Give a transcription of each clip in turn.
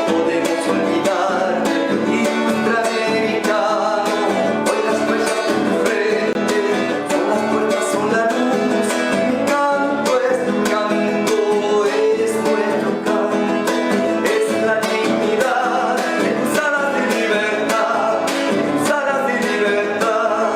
Podemos olvidar el intraamericano, hoy las huellas de tu frente son las puertas, son la luz. Mi canto es tu canto, es nuestro canto, es la dignidad de tus alas de libertad, de tus alas de libertad.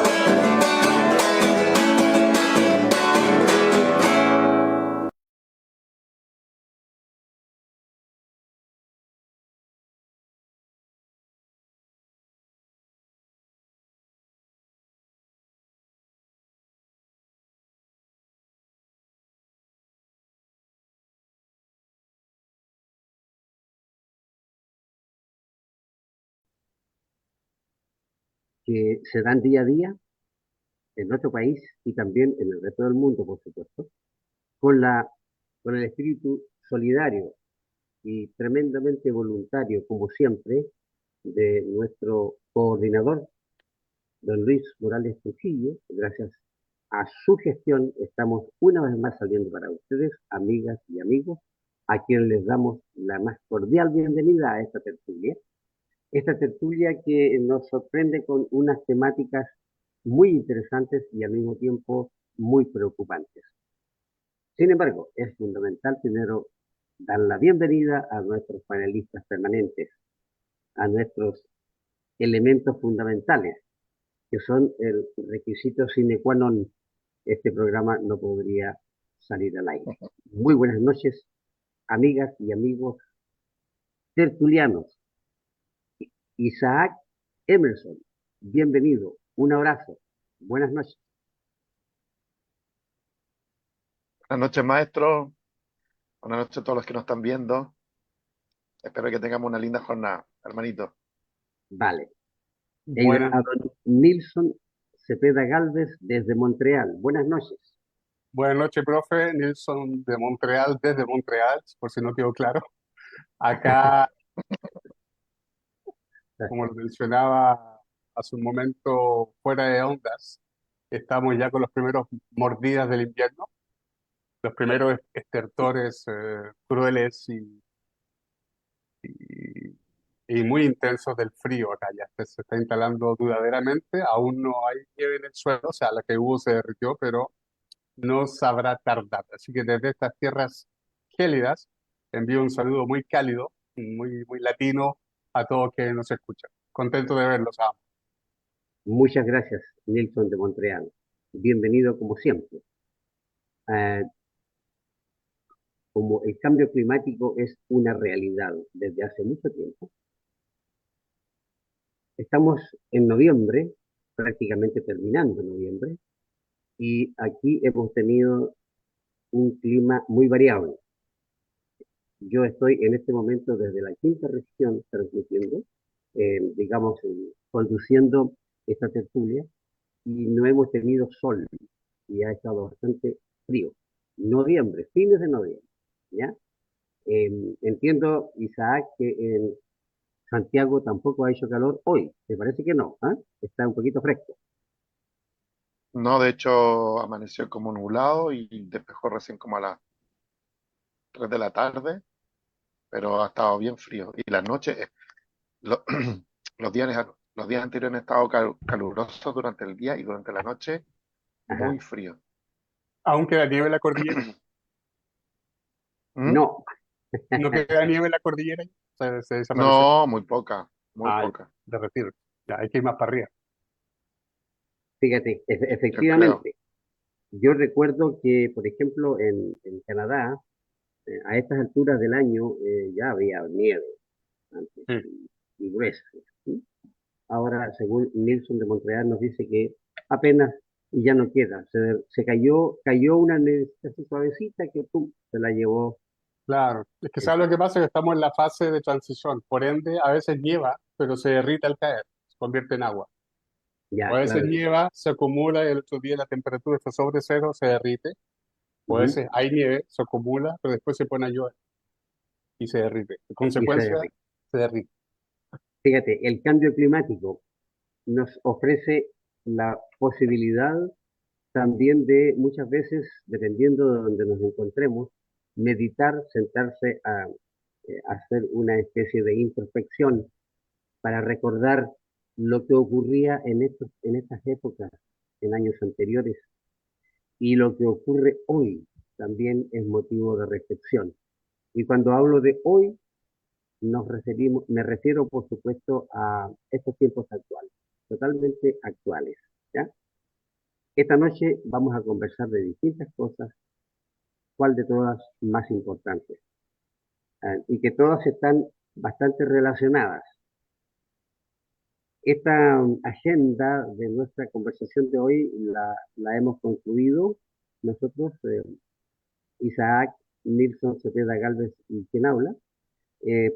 Que se dan día a día en nuestro país y también en el resto del mundo, por supuesto, con con el espíritu solidario y tremendamente voluntario, como siempre, de nuestro coordinador, don Luis Morales Trujillo. Gracias a su gestión estamos una vez más saliendo para ustedes, amigas y amigos, a quienes les damos la más cordial bienvenida a esta tertulia. Esta tertulia que nos sorprende con unas temáticas muy interesantes y al mismo tiempo muy preocupantes. Sin embargo, es fundamental primero dar la bienvenida a nuestros panelistas permanentes, a nuestros elementos fundamentales, que son el requisito sine qua non. Este programa no podría salir al aire. Muy buenas noches, amigas y amigos tertulianos. Isaac Emerson, bienvenido, un abrazo, buenas noches. Buenas noches, maestro. Buenas noches a todos los que nos están viendo. Espero que tengamos una linda jornada, hermanito. Vale. Buenas, A don Nilson Cepeda Galvez desde Montreal. Buenas noches. buenas noches, profe. Nilson de Montreal, desde Montreal, por si no quedó claro. Acá, como lo mencionaba hace un momento, fuera de ondas, estamos ya con los primeros mordidas del invierno, los primeros estertores crueles y, y muy intensos del frío acá. Ya se está instalando duraderamente. Aún no hay nieve en el suelo, o sea, la que hubo se derritió, pero no sabrá tardar. Así que desde estas tierras gélidas envío un saludo muy cálido, muy latino a todos que nos escuchan. Contento de verlos a ambos. Muchas gracias, Nilson de Montreal. Bienvenido como siempre. Eh, como el cambio climático es una realidad desde hace mucho tiempo, estamos en noviembre, prácticamente terminando noviembre, y aquí hemos tenido un clima muy variable. Yo estoy en este momento desde la quinta región transmitiendo, digamos, conduciendo esta tertulia, y no hemos tenido sol y ha estado bastante frío. Noviembre, fines de noviembre, ¿ya? Entiendo, Isaac, que en Santiago tampoco ha hecho calor hoy. ¿Te parece que no? ¿Ah? Está un poquito fresco. No, de hecho, amaneció como nublado y despejó recién como a las 3 de la tarde, pero ha estado bien frío. Y las noches, lo- los los días anteriores han estado calurosos durante el día y durante la noche Ajá. muy frío. Aún queda nieve en la cordillera. ¿Mm? No, ¿No queda nieve en la cordillera? Se desapareció. No, muy poca, muy Ah, poca, derretir. Ya, hay que ir más para arriba. fíjate, yo creo. efectivamente. Yo recuerdo que, por ejemplo, en Canadá, a estas alturas del año ya había nieve antes Sí. y gruesa. ¿Sí? Ahora, según Nilson de Montreal, nos dice que apenas y ya no queda. Cayó una nevecita así suavecita que pum, se la llevó Claro. Es que el ¿sabes lo que calor. pasa? Que estamos en la fase de transición. Por ende, a veces nieva, pero se derrite al caer. Se convierte en agua. O Ya, a veces claro que sí. nieva, se acumula y el otro día la temperatura está sobre cero, se derrite O a Ujú. veces hay nieve, se acumula, pero después se pone a llover y se derrite. En Y se consecuencia, derrite. se derrite. Fíjate, el cambio climático nos ofrece la posibilidad también de muchas veces, dependiendo de donde nos encontremos, meditar, sentarse a hacer una especie de introspección para recordar lo que ocurría en estas épocas, en años anteriores, y lo que ocurre hoy también es motivo de reflexión. Y cuando hablo de hoy, me refiero por supuesto a estos tiempos actuales, totalmente actuales, ¿ya? Esta noche vamos a conversar de distintas cosas, cuál de todas más importante, y que todas están bastante relacionadas. Esta agenda de nuestra conversación de hoy la hemos concluido nosotros, Isaac, Nilsson, Cepeda Galvez y quien habla,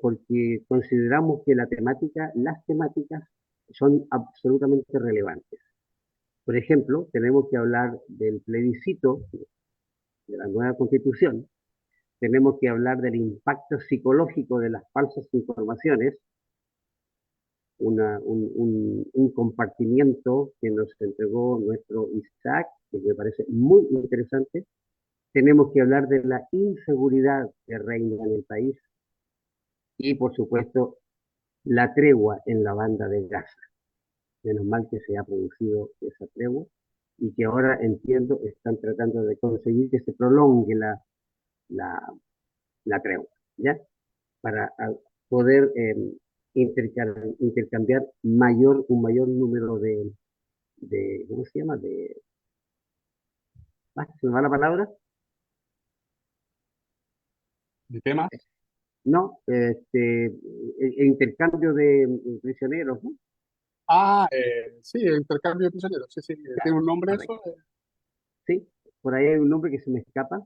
porque consideramos que las temáticas son absolutamente relevantes. Por ejemplo, tenemos que hablar del plebiscito de la nueva constitución, tenemos que hablar del impacto psicológico de las falsas informaciones, un compartimiento que nos entregó nuestro Isaac, que me parece muy interesante. Tenemos que hablar de la inseguridad que reina en el país y, por supuesto, la tregua en la banda de Gaza. Menos mal que se ha producido esa tregua y que ahora entiendo están tratando de conseguir que se prolongue la, la tregua, ¿ya? Para poder intercambiar un mayor número ¿cómo se llama? ¿Se me va la palabra? ¿El tema? No, intercambio de prisioneros, ¿no? Ah, sí, el intercambio de prisioneros. Sí, sí, Claro, tiene un nombre correcto. eso. Sí, por ahí hay un nombre que se me escapa,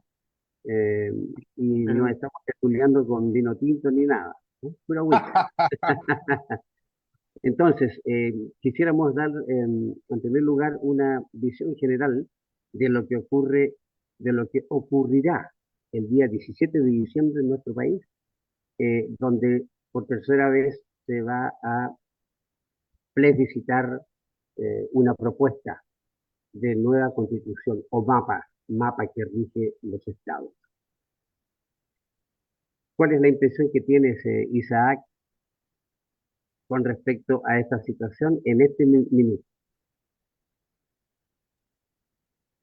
eh, y no El- estamos tertuliando con vino tinto ni nada, ¿no? Pura agüita. Entonces, quisiéramos dar, en primer lugar, una visión general de lo que ocurre, de lo que ocurrirá el día 17 de diciembre en nuestro país, donde por tercera vez se va a plebiscitar una propuesta de nueva constitución o mapa que rige los estados. ¿Cuál es la impresión que tienes, Isaac, con respecto a esta situación en este minuto?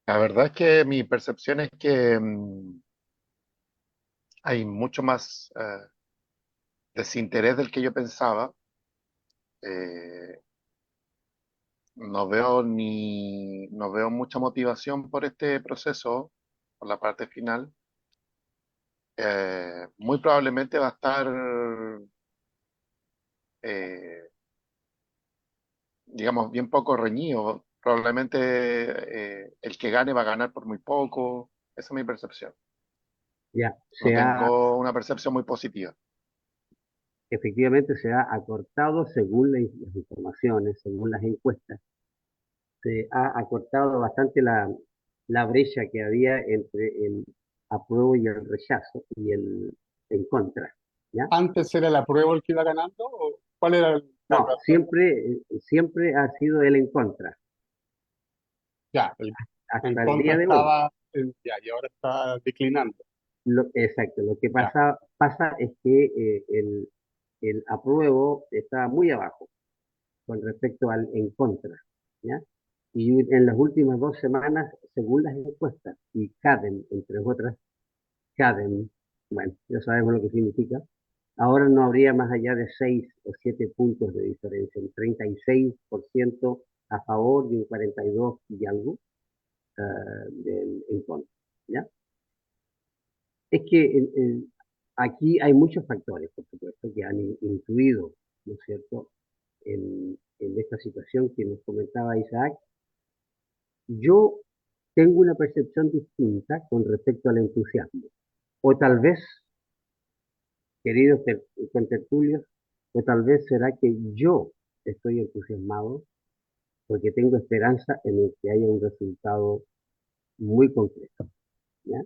La verdad es que mi percepción es que hay mucho más desinterés del que yo pensaba. Eh, no veo mucha motivación por este proceso, por la parte final. Muy probablemente va a estar, eh, digamos, bien poco reñido. Probablemente el que gane va a ganar por muy poco. Esa es mi percepción. Ya, No tengo una percepción muy positiva. efectivamente se ha acortado según las informaciones, según las encuestas, se ha acortado bastante la brecha que había entre el apruebo y el rechazo y el en contra, ¿ya? ¿Antes era la prueba el que iba ganando? ¿O cuál era la No, razón? siempre ha sido el en contra, Ya, en hasta el contra día de hoy. estaba, ya, y ahora está declinando. Exacto, lo que Ya, pasa es que el apruebo está muy abajo con respecto al en contra, ¿ya? Y en las últimas 2 semanas, según las encuestas, y CADEM, entre otras, CADEM, bueno, ya sabemos lo que significa, ahora no habría más allá de 6 o 7 puntos de diferencia, un 36% a favor y un 42 y algo en contra, ¿ya? Es que aquí hay muchos factores, por supuesto, que han influido, ¿no es cierto?, en esta situación que nos comentaba Isaac. Yo tengo una percepción distinta con respecto al entusiasmo. O tal vez, queridos contertulios, o tal vez será que yo estoy entusiasmado porque tengo esperanza en el que haya un resultado muy concreto, ¿ya?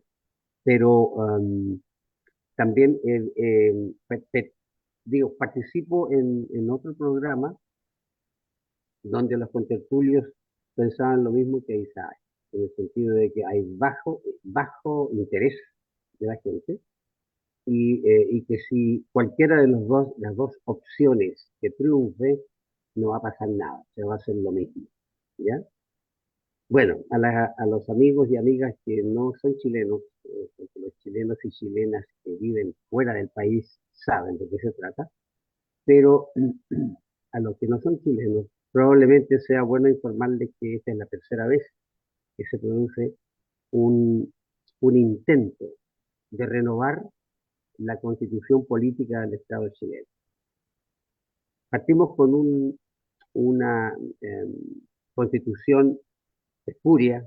pero también digo, participo en otro programa donde los contertulios pensaban lo mismo que Isaac, en el sentido de que hay bajo interés de la gente y que si cualquiera de las dos opciones que triunfe, no va a pasar nada, se va a hacer lo mismo, ¿ya? Bueno, a los amigos y amigas que no son chilenos, porque los chilenos y chilenas que viven fuera del país saben de qué se trata, pero a los que no son chilenos, probablemente sea bueno informarles que esta es la tercera vez que se produce un, un intento de renovar la constitución política del Estado chileno. Partimos con una constitución espuria,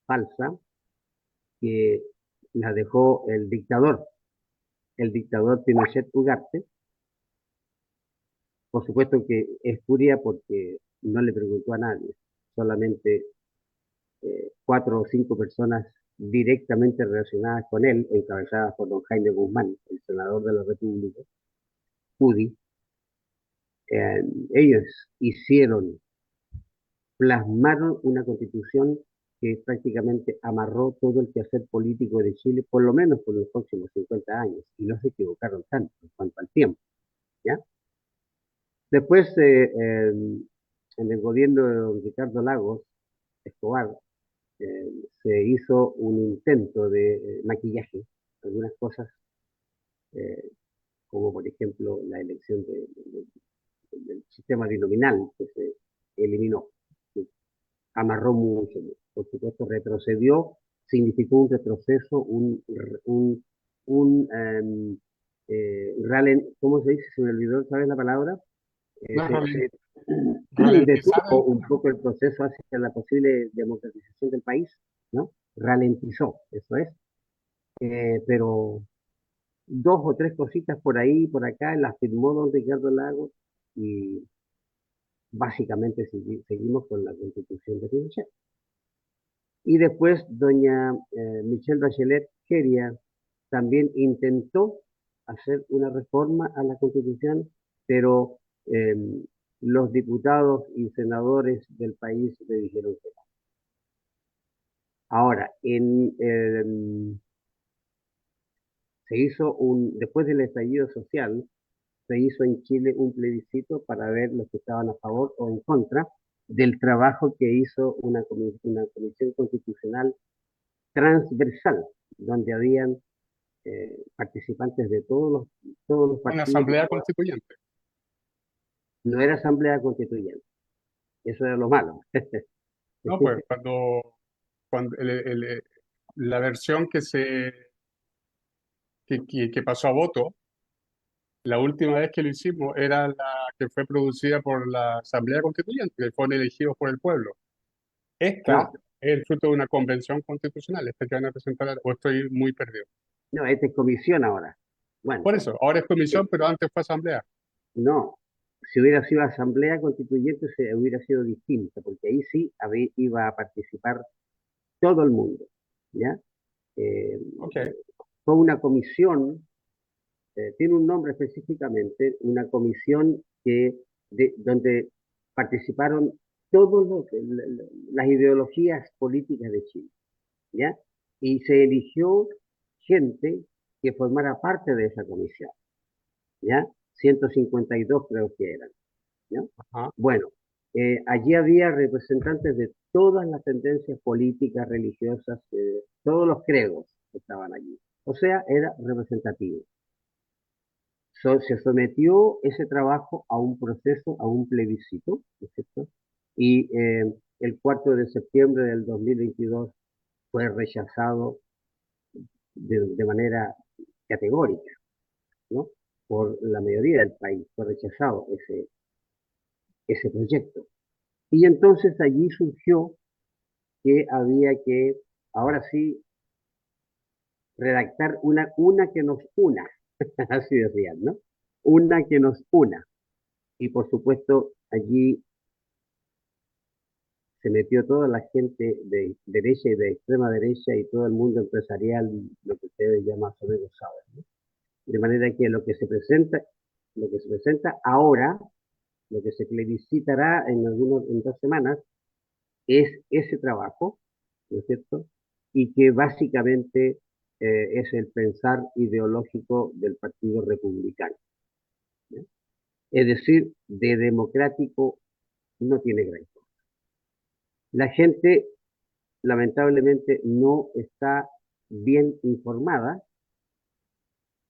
falsa, que la dejó el dictador Pinochet Ugarte. Por supuesto que es espuria porque no le preguntó a nadie, solamente 4 o 5 personas directamente relacionadas con él, encabezadas por don Jaime Guzmán, el senador de la República, UDI. Ellos plasmaron una constitución que prácticamente amarró todo el quehacer político de Chile, por lo menos por los próximos 50 años, y no se equivocaron tanto en cuanto al tiempo, ¿ya? Después, en el gobierno de don Ricardo Lagos Escobar, se hizo un intento de maquillaje, algunas cosas, eh, como por ejemplo la elección del sistema binominal que se eliminó, que amarró mucho, por supuesto retrocedió, significó un retroceso, un ¿cómo se dice? Se me olvidó, ¿sabes la palabra? No, Se ralentizar detuvo un poco el proceso hacia la posible democratización del país, ¿no? Ralentizó, eso es. Pero 2 o 3 cositas por ahí, por acá, las firmó don Ricardo Lagos y básicamente seguimos con la constitución de Pinochet. Y después doña Michelle Bachelet quería, también intentó hacer una reforma a la constitución, pero eh, los diputados y senadores del país le dijeron que no. Ahora, después del estallido social, se hizo en Chile un plebiscito para ver los que estaban a favor o en contra del trabajo que hizo una comisión constitucional transversal, donde habían participantes de todos los una partidos. asamblea constituyente. No era asamblea constituyente, eso era lo malo. No, pues cuando la versión que pasó a voto, la última vez que lo hicimos era la que fue producida por la Asamblea Constituyente, que fueron elegidos por el pueblo. Esta No, es el fruto de una convención constitucional, esta que van a presentar, o estoy muy perdido. no, esta es comisión ahora. Bueno, Por eso, ahora es comisión, pero antes fue asamblea. no, si hubiera sido asamblea constituyente se hubiera sido distinta, porque ahí sí iba a participar todo el mundo, ¿ya? Eh, Ok, Fue una comisión, tiene un nombre específicamente, una comisión donde participaron todas las ideologías políticas de Chile, ¿ya? Y se eligió gente que formara parte de esa comisión, ¿ya? 152 creo que eran, ¿ya? ajá. Bueno, allí había representantes de todas las tendencias políticas, religiosas, todos los credos estaban allí. O sea, era representativo. Se sometió ese trabajo a un proceso, a un plebiscito, ¿no es cierto? Y el 4 de septiembre del 2022 fue rechazado de manera categórica, ¿no? Por la mayoría del país, fue rechazado ese proyecto. Y entonces allí surgió que había que, ahora sí, redactar una que nos una, así decían, ¿no? Una que nos una. Y por supuesto, allí se metió toda la gente de derecha y de extrema derecha y todo el mundo empresarial, lo que ustedes ya más o menos saben, ¿no? De manera que lo que se presenta ahora, lo que se plebiscitará en 2 semanas, es ese trabajo, ¿no es cierto? Y que básicamente es el pensar ideológico del Partido Republicano, ¿no? Es decir, de democrático no tiene gran cosa. La gente, lamentablemente, no está bien informada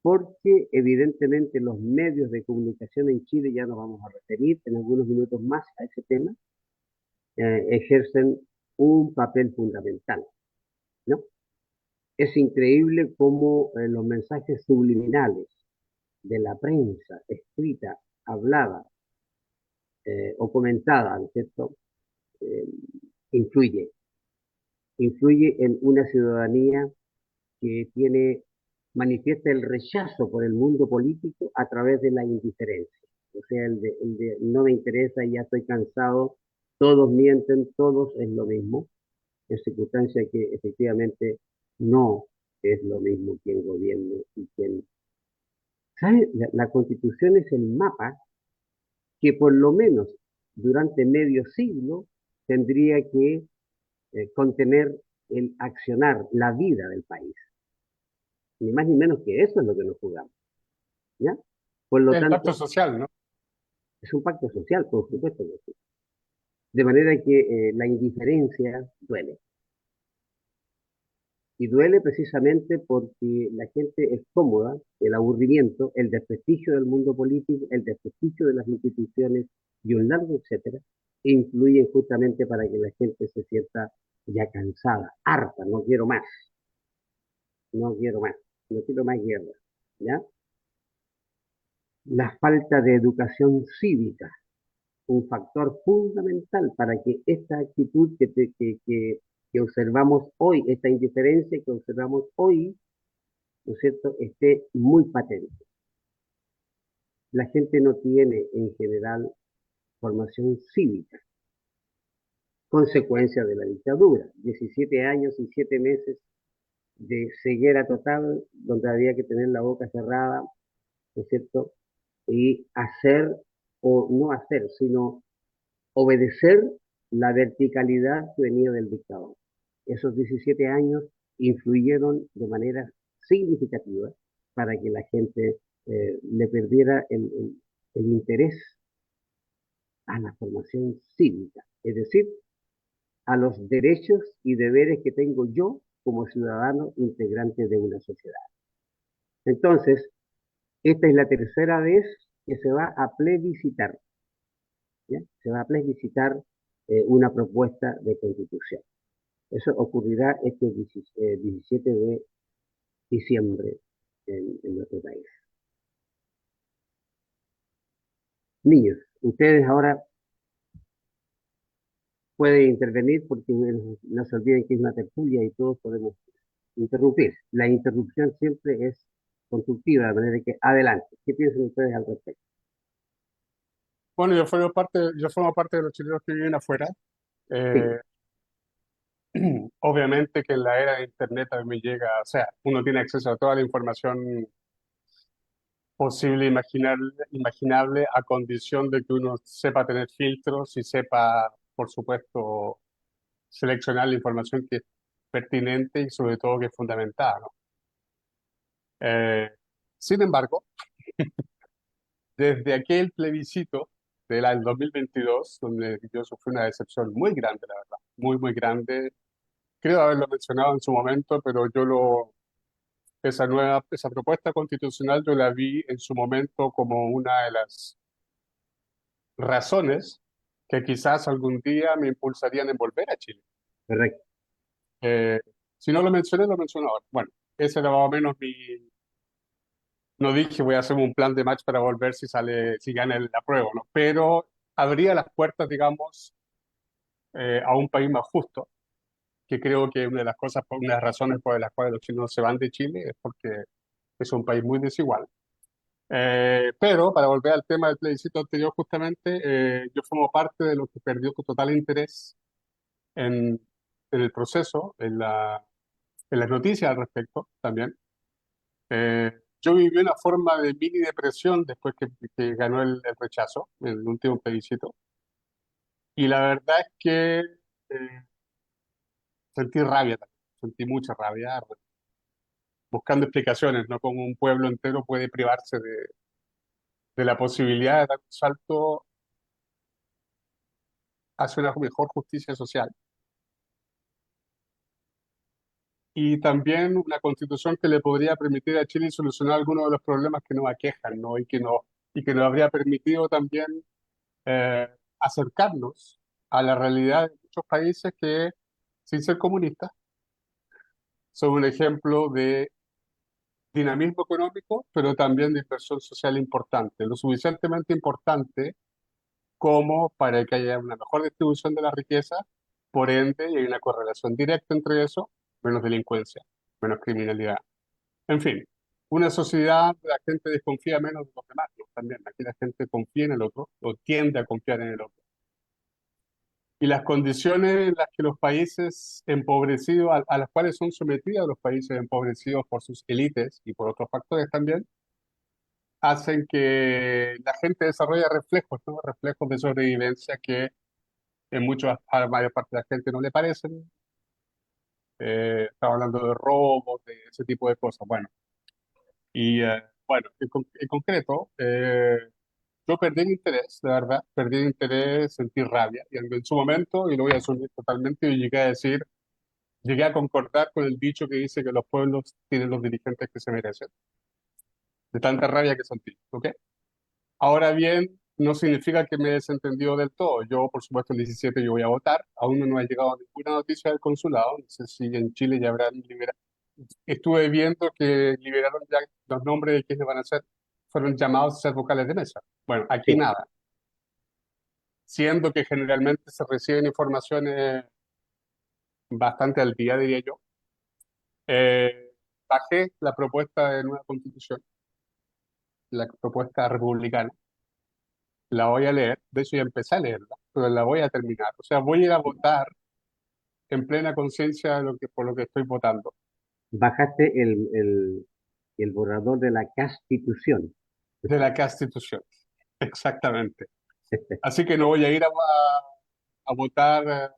porque evidentemente los medios de comunicación en Chile, ya nos vamos a referir en algunos minutos más a ese tema, ejercen un papel fundamental, ¿no? Es increíble cómo los mensajes subliminales de la prensa escrita, hablada o comentada, ¿no es cierto? Eh, influye, influye en una ciudadanía que manifiesta el rechazo por el mundo político a través de la indiferencia. O sea, el de no me interesa, ya estoy cansado, todos mienten, todos es lo mismo, en circunstancia que efectivamente no es lo mismo quien gobierne y quien... ¿Sabe? La Constitución es el mapa que por lo menos durante medio siglo tendría que contener el accionar, la vida del país. Ni más ni menos que eso es lo que nos jugamos, ¿ya? Por lo El pacto tanto, social, ¿no? es un pacto social, por supuesto que sí. De manera que la indiferencia duele. Y duele precisamente porque la gente es cómoda, el aburrimiento, el desprestigio del mundo político, el desprestigio de las instituciones y un largo etcétera, influyen justamente para que la gente se sienta ya cansada, harta, no quiero más, no quiero más, no quiero más guerra, ¿ya? La falta de educación cívica, un factor fundamental para que esta actitud que observamos hoy, esta indiferencia que observamos hoy, ¿no es cierto?, esté muy patente. La gente no tiene en general formación cívica, consecuencia de la dictadura. 17 años y 7 meses de ceguera total, donde había que tener la boca cerrada, ¿no es cierto?, y hacer, o no hacer, sino obedecer la verticalidad que venía del dictador. Esos 17 años influyeron de manera significativa para que la gente le perdiera el interés a la formación cívica, es decir, a los derechos y deberes que tengo yo como ciudadano integrante de una sociedad. Entonces, esta es la tercera vez que se va a plebiscitar, ¿ya? Se va a plebiscitar una propuesta de constitución. Eso ocurrirá este 17 de diciembre en nuestro país. Niños, ustedes ahora pueden intervenir porque no se olviden que es una tertulia y todos podemos interrumpir. La interrupción siempre es constructiva, de manera que adelante. ¿Qué piensan ustedes al respecto? Bueno, yo formo parte de los chilenos que viven afuera. Sí, Eh, Obviamente que en la era de Internet a mí me llega, o sea, uno tiene acceso a toda la información posible, imaginable, a condición de que uno sepa tener filtros y sepa, por supuesto, seleccionar la información que es pertinente y sobre todo que es fundamental, ¿no? Eh, Sin embargo, desde aquel plebiscito del 2022, donde yo sufrí una decepción muy grande, la verdad, muy, muy grande, creo haberlo mencionado en su momento, pero esa propuesta constitucional yo la vi en su momento como una de las razones que quizás algún día me impulsarían en volver a Chile. correcto. Eh, si no lo mencioné, lo menciono ahora. Bueno, ese era más o menos no dije voy a hacer un plan de match para volver si gana la prueba, ¿no? Pero abría las puertas, digamos, a un país más justo, que creo que una de las razones por las cuales los chilenos se van de Chile es porque es un país muy desigual. Pero para volver al tema del plebiscito anterior, justamente, yo formo parte de los que perdió con total interés en, en el proceso, en las noticias al respecto también. Yo viví una forma de mini depresión después que ganó el rechazo en el último plebiscito. Y la verdad es que sentí rabia también, sentí mucha rabia, buscando explicaciones, ¿no? Como un pueblo entero puede privarse de la posibilidad de dar un salto hacia una mejor justicia social. Y también una constitución que le podría permitir a Chile solucionar algunos de los problemas que nos aquejan, ¿no? Y que nos habría permitido también eh, acercarnos a la realidad de muchos países que, sin ser comunistas, son un ejemplo de dinamismo económico, pero también de inversión social importante, lo suficientemente importante como para que haya una mejor distribución de la riqueza, por ende, y hay una correlación directa entre eso, menos delincuencia, menos criminalidad. En fin, una sociedad donde la gente desconfía menos de los demás, ¿no? También aquí la gente confía en el otro o tiende a confiar en el otro. Y las condiciones en las que los países empobrecidos, a las cuales son sometidos los países empobrecidos por sus élites y por otros factores también, hacen que la gente desarrolle reflejos, ¿no? Reflejos de sobrevivencia que en muchas, a la mayor parte de la gente no le parecen. Estamos hablando de robos, de ese tipo de cosas. Bueno, y bueno, en concreto, yo perdí el interés, de verdad, perdí el interés, sentí rabia. Y en su momento, y lo voy a asumir totalmente, yo llegué a decir, llegué a concordar con el dicho que dice que los pueblos tienen los dirigentes que se merecen, de tanta rabia que sentí, ¿ok? Ahora bien, no significa que me he desentendido del todo. Yo, por supuesto, el 17 yo voy a votar. Aún no ha llegado ninguna noticia del consulado. No sé si en Chile ya habrán liberado. Estuve viendo que liberaron ya los nombres de quienes van a ser, fueron llamados a ser vocales de mesa. Bueno, aquí Sí, nada. Siendo que generalmente se reciben informaciones bastante al día, diría yo. Eh, Bajé la propuesta de nueva constitución, la propuesta republicana. La voy a leer, de hecho ya empecé a leerla, pero la voy a terminar. O sea, voy a ir a votar en plena conciencia de lo que, por lo que estoy votando, bajaste el borrador de la Constitución. de la Constitución. Exactamente. Así que no voy a ir a votar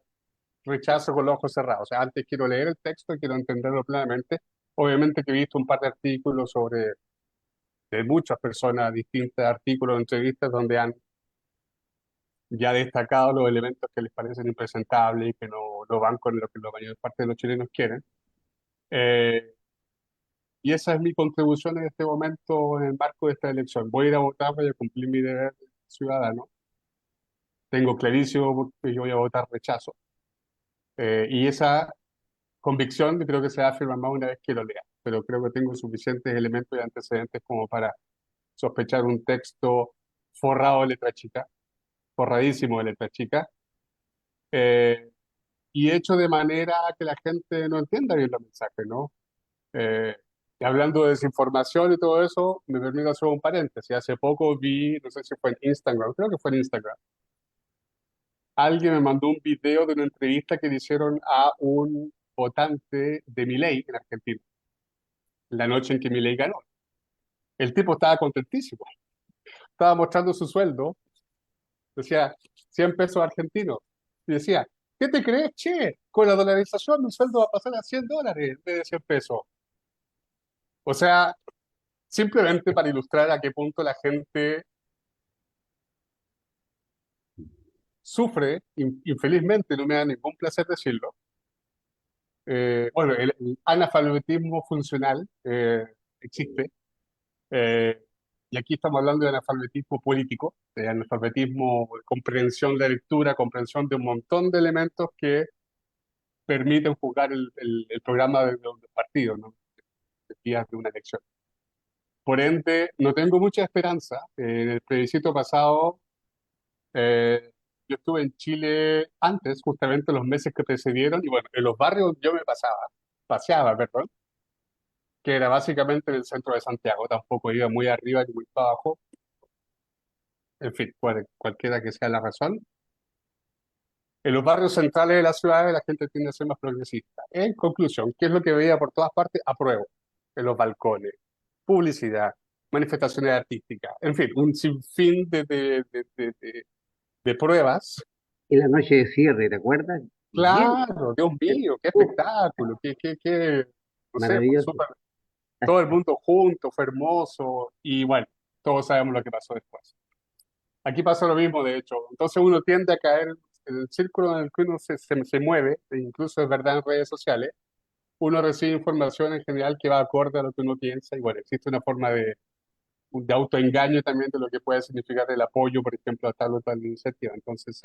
rechazo con los ojos cerrados. O sea, antes quiero leer el texto y quiero entenderlo plenamente. Obviamente que he visto un par de artículos sobre, de muchas personas, distintos artículos, entrevistas, donde han ya destacado los elementos que les parecen impresentables y que no van con lo que la mayor parte de los chilenos quieren. Eh, y esa es mi contribución en este momento en el marco de esta elección. Voy a ir a votar, voy a cumplir mi deber de ciudadano. Tengo clarísimo que yo voy a votar rechazo. Y esa convicción creo que se va a afirmar más una vez que lo lea, pero creo que tengo suficientes elementos y antecedentes como para sospechar un texto forrado de letra chica, forradísimo de letra chica, eh, y hecho de manera que la gente no entienda bien los mensajes, ¿no? Eh, y hablando de desinformación y todo eso, me permito hacer un paréntesis. Hace poco vi, no sé si fue en Instagram, creo que fue en Instagram, alguien me mandó un video de una entrevista que le hicieron a un votante de Milei en Argentina, la noche en que Milei ganó. El tipo estaba contentísimo, estaba mostrando su sueldo, decía 100 pesos argentinos, y decía, ¿qué te crees, che? Con la dolarización mi sueldo va a pasar a $100 en vez de 100 pesos. O sea, simplemente para ilustrar a qué punto la gente sufre, infelizmente, no me da ningún placer decirlo. Bueno, el analfabetismo funcional existe, eh, y aquí estamos hablando de analfabetismo político, de analfabetismo, de comprensión de lectura, comprensión de un montón de elementos que permiten jugar el programa de los partidos, ¿no? De días de una elección. Por ende, no tengo mucha esperanza. En el plebiscito pasado, eh, yo estuve en Chile antes, justamente los meses que precedieron, y bueno, en los barrios yo me paseaba, perdón, que era básicamente en el centro de Santiago, tampoco iba muy arriba ni muy abajo, en fin, cualquiera que sea la razón. En los barrios centrales de las ciudades la gente tiende a ser más progresista. En conclusión, ¿qué es lo que veía por todas partes? Apruebo. En los balcones, publicidad, manifestaciones artísticas, en fin, un sinfín de pruebas. Y la noche de cierre, ¿te acuerdas? Lleno, Claro, Dios lleno. mío, qué Uf, espectáculo, no sé, pues, maravilloso. súper, todo el mundo junto, fue hermoso, y bueno, todos sabemos lo que pasó después. Aquí pasa lo mismo, de hecho. Entonces uno tiende a caer en el círculo en el que uno se mueve, e incluso es verdad en redes sociales, uno recibe información en general que va acorde a lo que uno piensa, y bueno, existe una forma de autoengaño también de lo que puede significar el apoyo, por ejemplo, a tal o tal iniciativa. Entonces,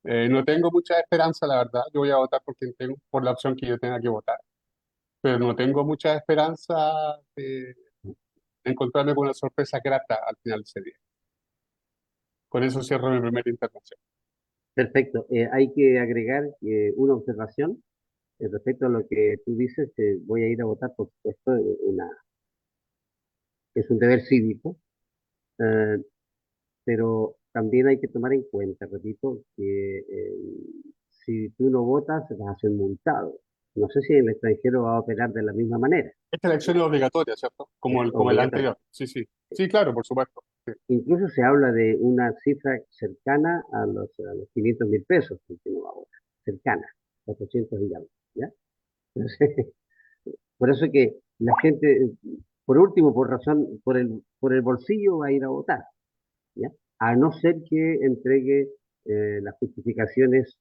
no tengo mucha esperanza, la verdad. Yo voy a votar por quien tengo, por la opción que yo tenga que votar, pero no tengo mucha esperanza de encontrarme con una sorpresa grata al final de ese día. Con eso cierro mi primera intervención. Perfecto. Hay que agregar una observación respecto a lo que tú dices. Voy a ir a votar, por supuesto, es un deber cívico, eh, pero también hay que tomar en cuenta, repito, que si tú no votas, vas a ser multado. No sé si el extranjero va a operar de la misma manera, Esta elección es obligatoria, ¿cierto? es Como el obligatorio. anterior. Sí, sí. Sí, claro, por supuesto. Sí. Incluso se habla de una cifra cercana a los 500.000 pesos, que no va a votar, cercana, 400 y algo, ¿ya? Entonces, por eso que la gente, por último, por el bolsillo va a ir a votar, ¿ya? A no ser que entregue las justificaciones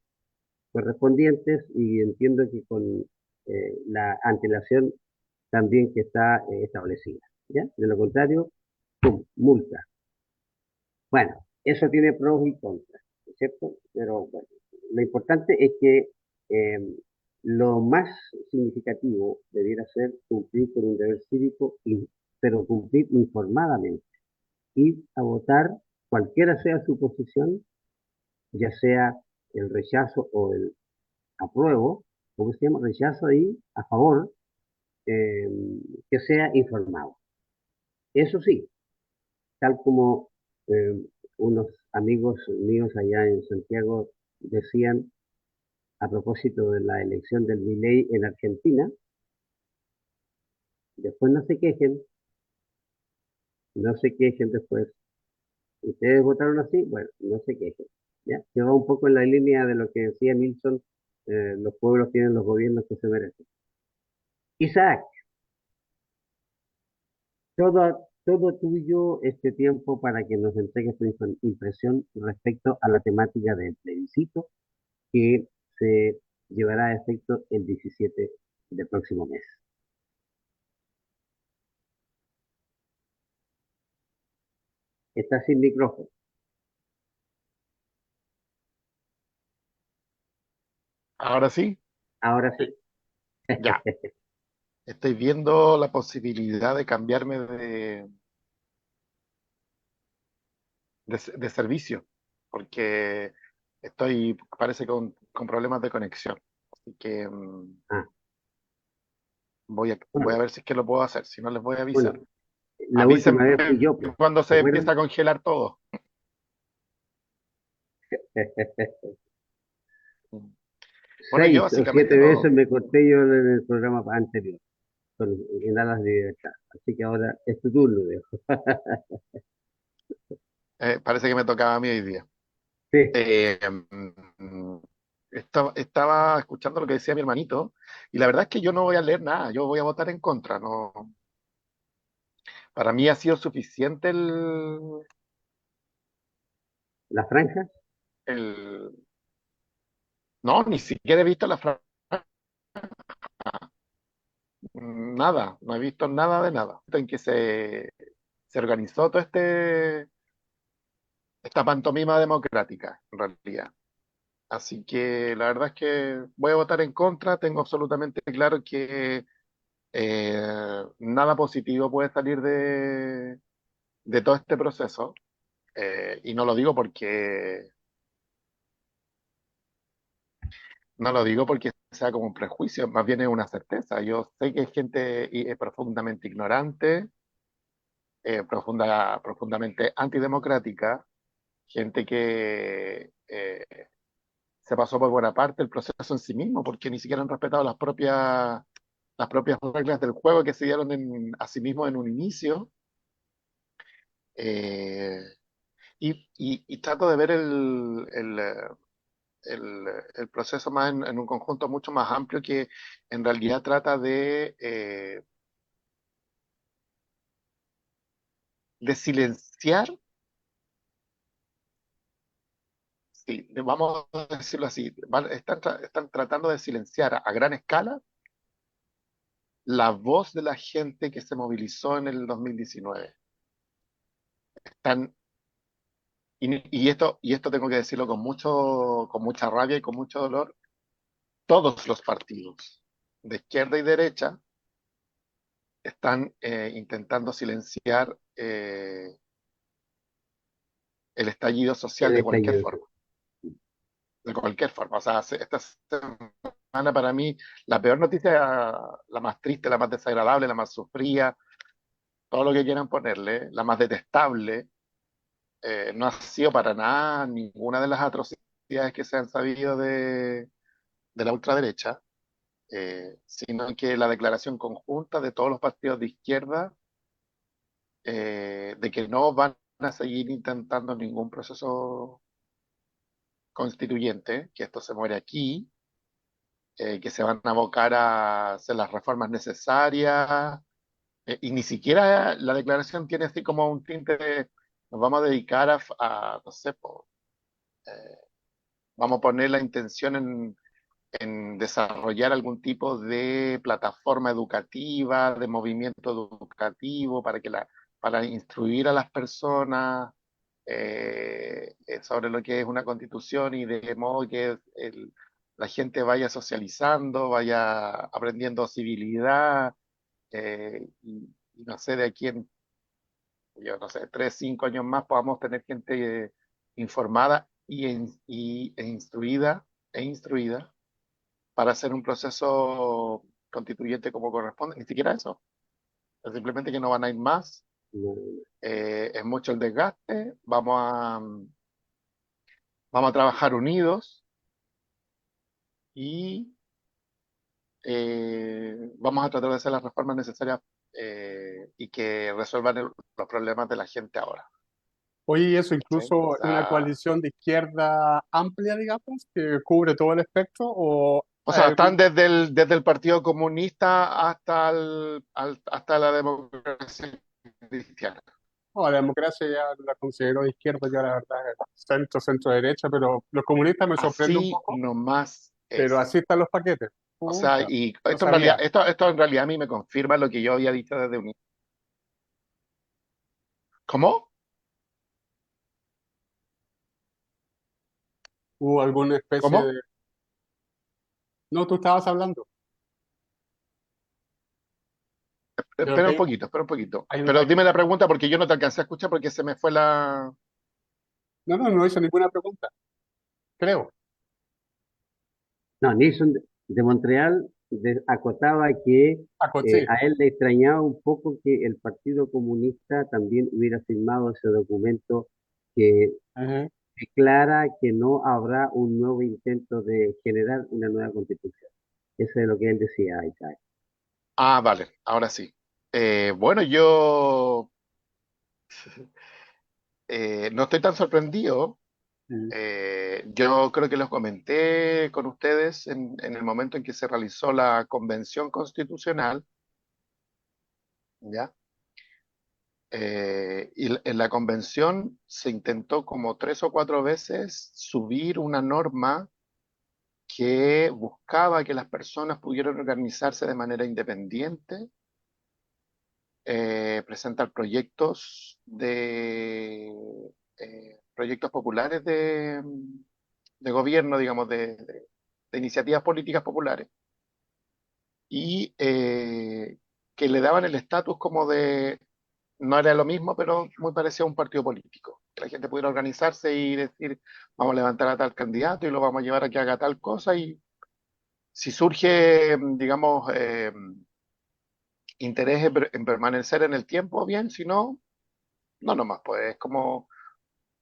correspondientes y entiendo que con la antelación también que está establecida, ¿ya? De lo contrario, ¡pum! Multa. Bueno, eso tiene pros y contras, ¿no es cierto? Pero bueno, lo importante es que eh, lo más significativo debiera ser cumplir con un deber cívico, pero cumplir informadamente. Ir a votar, cualquiera sea su posición, ya sea el rechazo o el apruebo, ¿cómo se llama? Rechazo y a favor, eh, que sea informado. Eso sí, tal como eh, unos amigos míos allá en Santiago decían a propósito de la elección del Milei en Argentina, después no se quejen después. ¿Ustedes votaron así? Bueno, no se quejen. ¿Ya? Que va un poco en la línea de lo que decía Milton, los pueblos tienen los gobiernos que se merecen. Isaac, todo tuyo este tiempo para que nos entregues tu impresión respecto a la temática del plebiscito que se llevará a efecto el 17 del próximo mes. Está sin micrófono. Ahora sí, Ahora sí. Sí. ya. Estoy viendo la posibilidad de cambiarme de servicio, porque parece con problemas de conexión. Así que Ah, voy a bueno, ver si es que lo puedo hacer, si no les voy a avisar. bueno, la última Avísenme vez fui yo, pues, cuando ¿te se acuerdas? empieza a congelar todo. Bueno, yo 6 o 7 básicamente veces no, me corté yo en el programa anterior, en Alas de Libertad. Así que ahora es tu turno, viejo. parece que me tocaba a mí hoy día. Sí, Eh, estaba escuchando lo que decía mi hermanito y la verdad es que yo no voy a leer nada, yo voy a votar en contra. No, para mí ha sido suficiente las franjas. el... No, ni siquiera he visto la franja, nada, no he visto nada de nada. En que se organizó todo esta pantomima democrática, en realidad. Así que la verdad es que voy a votar en contra, tengo absolutamente claro que nada positivo puede salir de todo este proceso. Y no lo digo porque sea como un prejuicio, más bien es una certeza. Yo sé que hay gente profundamente ignorante, profundamente antidemocrática, gente que se pasó por buena parte el proceso en sí mismo, porque ni siquiera han respetado las propias reglas del juego que se dieron a sí mismos en un inicio. Eh, y trato de ver el proceso más en un conjunto mucho más amplio que en realidad trata de silenciar, sí, vamos a decirlo así, están tratando de silenciar a gran escala la voz de la gente que se movilizó en el 2019. Están, y esto tengo que decirlo con mucha rabia y con mucho dolor, todos los partidos de izquierda y derecha están intentando silenciar el estallido social el de cualquier estallido. forma, de cualquier forma. O sea, esta semana para mí, la peor noticia, la más triste, la más desagradable, la más sufrida, todo lo que quieran ponerle, la más detestable, no ha sido para nada ninguna de las atrocidades que se han sabido de la ultraderecha, sino que la declaración conjunta de todos los partidos de izquierda de que no van a seguir intentando ningún proceso constituyente, que esto se muere aquí, que se van a abocar a hacer las reformas necesarias, y ni siquiera la declaración tiene así como un tinte de nos vamos a dedicar no sé, vamos a poner la intención en desarrollar algún tipo de plataforma educativa, de movimiento educativo para instruir a las personas sobre lo que es una constitución y de modo que la gente vaya socializando, vaya aprendiendo civilidad y no sé, de aquí en, yo no sé, 3, 5 años más podamos tener gente informada e instruida para hacer un proceso constituyente como corresponde. Ni siquiera eso. Es simplemente que no van a ir más. No, Es mucho el desgaste. Vamos a trabajar unidos y vamos a tratar de hacer las reformas necesarias y que resuelvan los problemas de la gente ahora. Oye, y eso ¿Cachai? O incluso en una sea, coalición de izquierda amplia, digamos, que cubre todo el espectro, o o hay sea, están algún, desde el Partido Comunista hasta la democracia cristiana. no, la democracia ya la considero de izquierda, ya la verdad es centro, centro derecha, pero los comunistas me sorprende un Así poco, nomás pero así es. están los paquetes. O sea, Pucha, y no esto en realidad, sabía. a mí me confirma lo que yo había dicho desde un inicio. ¿Cómo? ¿Hubo alguna especie ¿Cómo? de... No, tú estabas hablando. Creo que Espera un poquito, espera un poquito. Pero hay- dime la pregunta porque yo no te alcancé a escuchar porque se me fue la... No, no, no hice ninguna pregunta, creo. no, Nilsson de Montreal acotaba que Sí. a él le extrañaba un poco que el Partido Comunista también hubiera firmado ese documento que Ajá. declara que no habrá un nuevo intento de generar una nueva constitución. Eso es lo que él decía, Isaac. Ah, vale, ahora sí. Bueno, yo no estoy tan sorprendido. Mm. Yo creo que los comenté con ustedes en el momento en que se realizó la convención constitucional, ¿ya? Y en la convención se intentó como 3 o 4 veces subir una norma que buscaba que las personas pudieran organizarse de manera independiente, presentar proyectos populares de gobierno, digamos, de iniciativas políticas populares, y que le daban el estatus como de no era lo mismo, pero muy parecido a un partido político. Que la gente pudiera organizarse y decir, vamos a levantar a tal candidato y lo vamos a llevar a que haga tal cosa. Y si surge, digamos, interés en permanecer en el tiempo, bien, si no, no nomás, pues es como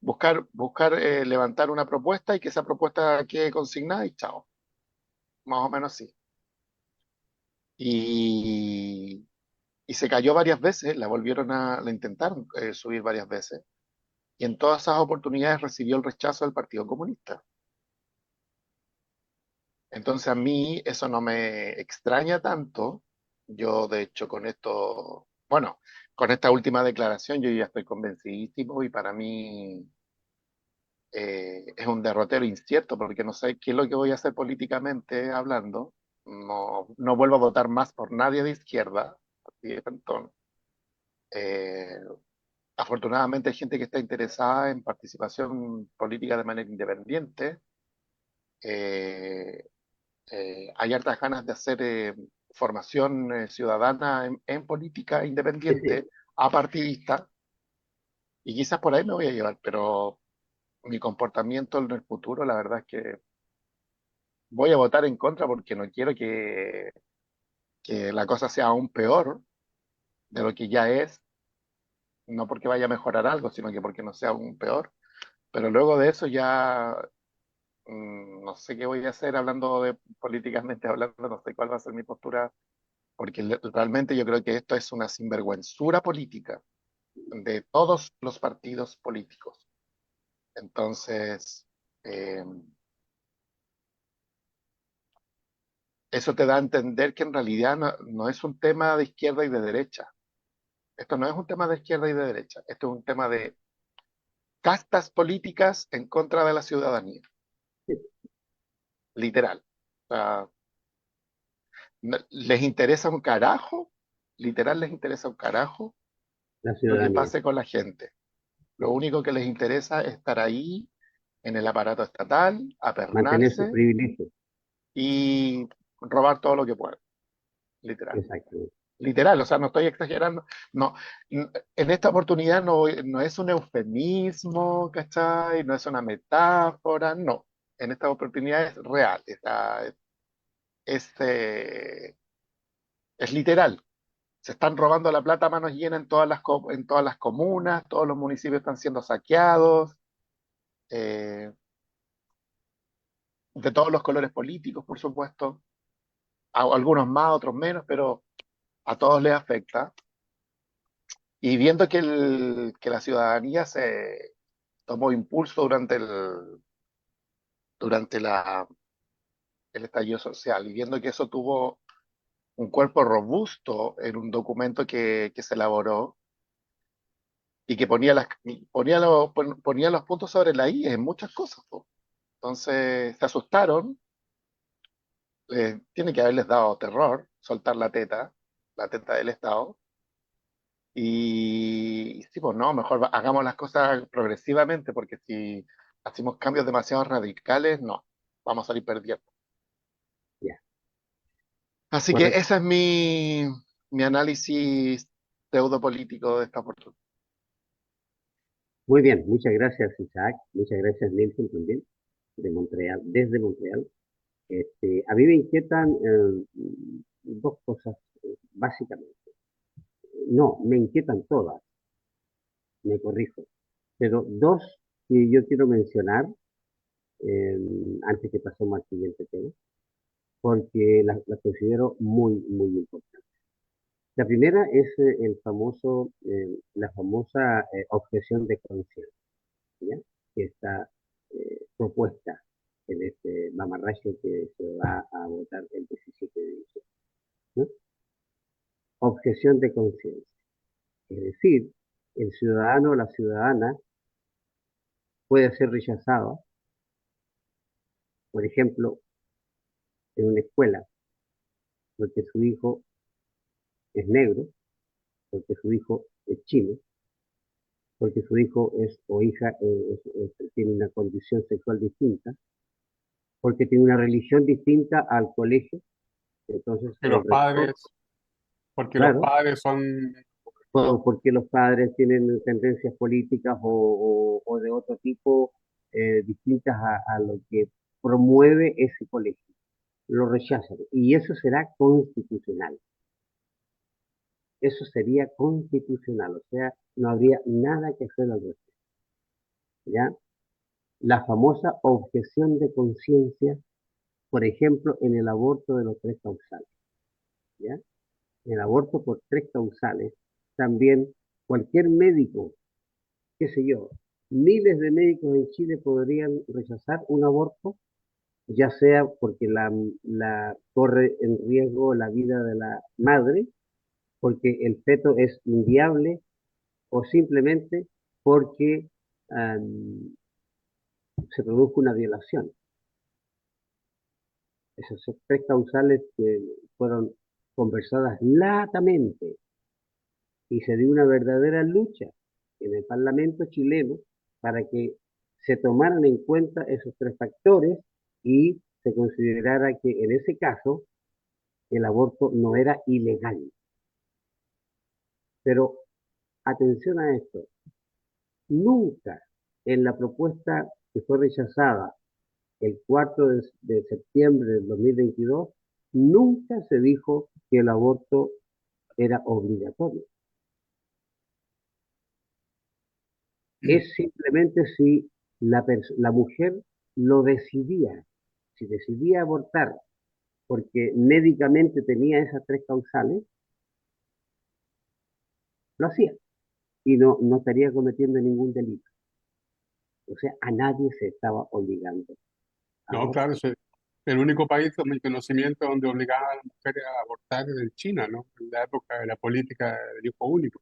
buscar levantar una propuesta y que esa propuesta quede consignada y chao, más o menos sí. Y, y se cayó varias veces, la intentaron subir varias veces, y en todas esas oportunidades recibió el rechazo del Partido Comunista. Entonces a mí eso no me extraña tanto. Yo, de hecho, con esto, bueno, con esta última declaración yo ya estoy convencidísimo y para mí es un derrotero incierto porque no sé qué es lo que voy a hacer políticamente hablando. No, no vuelvo a votar más por nadie de izquierda. Así de frentón. Eh, Afortunadamente hay gente que está interesada en participación política de manera independiente. Eh, Hay hartas ganas de hacer formación ciudadana en política Sí, sí. independiente, apartidista, y quizás por ahí me voy a llevar, pero mi comportamiento en el futuro, la verdad es que voy a votar en contra porque no quiero que la cosa sea aún peor de lo que ya es, no porque vaya a mejorar algo, sino que porque no sea aún peor. Pero luego de eso ya no sé qué voy a hacer hablando de políticamente hablando, no sé cuál va a ser mi postura porque realmente yo creo que esto es una sinvergüenzura política de todos los partidos políticos. Entonces, eh, eso te da a entender que en realidad no es un tema de izquierda y de derecha. Esto no es un tema de izquierda y de derecha. Esto es un tema de castas políticas en contra de la ciudadanía, literal. O sea, les interesa un carajo, literal les interesa un carajo La lo que ciudadanía. pase con la gente. Lo único que les interesa es estar ahí en el aparato estatal, Mantener sus apernarse privilegios. y robar todo lo que puedan, literal. Exacto. Literal, o sea, no estoy exagerando. No, en esta oportunidad no es un eufemismo, ¿cachai? No es una metáfora, no. En esta oportunidad es real, es, eh, es literal. Se están robando la plata a manos llenas en todas las comunas, todos los municipios están siendo saqueados, eh, de todos los colores políticos, por supuesto. A algunos más, otros menos, pero a todos les afecta. Y viendo que la ciudadanía se tomó impulso durante el estallido social, y viendo que eso tuvo un cuerpo robusto en un documento que se elaboró y que ponía los puntos sobre la I en muchas cosas, po. Entonces se asustaron, tiene que haberles dado terror soltar la teta del Estado. Y sí, pues no, mejor hagamos las cosas progresivamente, porque si hacemos cambios demasiado radicales, no, vamos a salir perdiendo. Ya. Así que Correcto. ese es mi análisis pseudopolítico de esta oportunidad. Muy bien. Muchas gracias, Isaac. Muchas gracias, Nelson, también, de Montreal, desde Montreal. A mí me inquietan dos cosas, básicamente. No, me inquietan todas, me corrijo. Pero dos que yo quiero mencionar eh, antes que pasemos al siguiente tema, porque las considero muy, muy importantes. La primera es la famosa objeción de conciencia, ¿ya? Que está propuesta en este mamarracho que se va a votar el 17 de diciembre, ¿no? Objeción de conciencia. Es decir, el ciudadano o la ciudadana puede ser rechazado, por ejemplo, en una escuela, porque su hijo es negro, porque su hijo es chino, porque su hijo es o hija tiene una condición sexual distinta, porque tiene una religión distinta al colegio, entonces Que el los rector, padres, porque los claro, padres son, porque los padres tienen tendencias políticas o de otro tipo distintas a lo que promueve ese colegio, lo rechazan. Y eso será constitucional. Eso sería constitucional, o sea, no habría nada que hacer al respecto. ¿ya? La famosa objeción de conciencia, por ejemplo, en el aborto de los tres causales, ¿ya? El aborto por tres causales, también cualquier médico, qué sé yo, miles de médicos en Chile podrían rechazar un aborto, ya sea porque la corre en riesgo la vida de la madre, porque el feto es inviable o simplemente porque se produjo una violación. Esas son tres causales que fueron conversadas latamente y se dio una verdadera lucha en el Parlamento chileno para que se tomaran en cuenta esos tres factores y se considerara que en ese caso el aborto no era ilegal. Pero atención a esto, nunca en la propuesta que fue rechazada el 4 de septiembre del 2022, nunca se dijo que el aborto era obligatorio. Es simplemente si la mujer lo decidía, si decidía abortar porque médicamente tenía esas tres causales, lo hacía y no estaría cometiendo ningún delito. O sea, a nadie se estaba obligando a No, abortar. claro, el único país con mi conocimiento donde obligaban a las mujeres a abortar era en China, ¿no? En la época de la política del hijo único.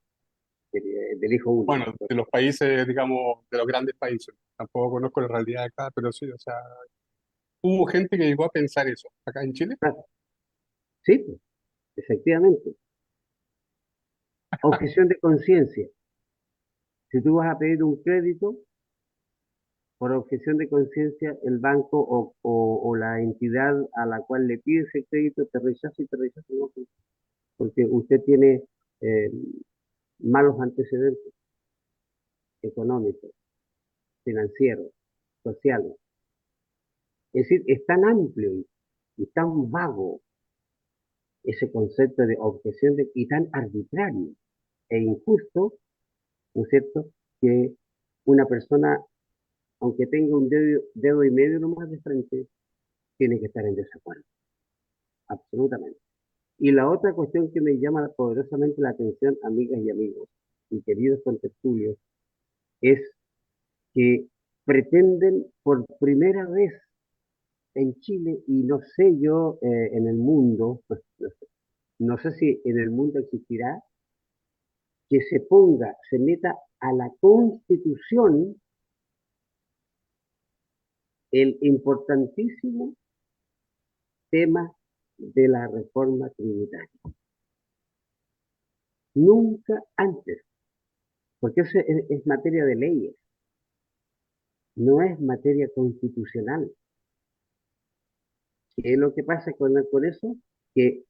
Del hijo único. Bueno, de los países, digamos, de los grandes países. Tampoco conozco la realidad de acá, pero sí, o sea, hubo gente que llegó a pensar eso. Acá en Chile, Claro, sí, pues, efectivamente. Objeción de conciencia. Si tú vas a pedir un crédito, por objeción de conciencia, el banco o la entidad a la cual le pides el crédito te rechaza y te rechaza, no, porque usted tiene eh, malos antecedentes económicos, financieros, sociales. Es decir, es tan amplio y tan vago ese concepto de objeción y tan arbitrario e injusto, ¿no es cierto?, que una persona, aunque tenga un dedo y medio nomás de frente, tiene que estar en desacuerdo, absolutamente. Y la otra cuestión que me llama poderosamente la atención, amigas y amigos, y queridos contertulios, es que pretenden por primera vez en Chile, y no sé yo en el mundo, pues, no sé si en el mundo existirá, que se meta a la Constitución el importantísimo tema de la reforma tributaria. Nunca antes, porque eso es materia de leyes, no es materia constitucional. ¿Qué es lo que pasa con eso? Que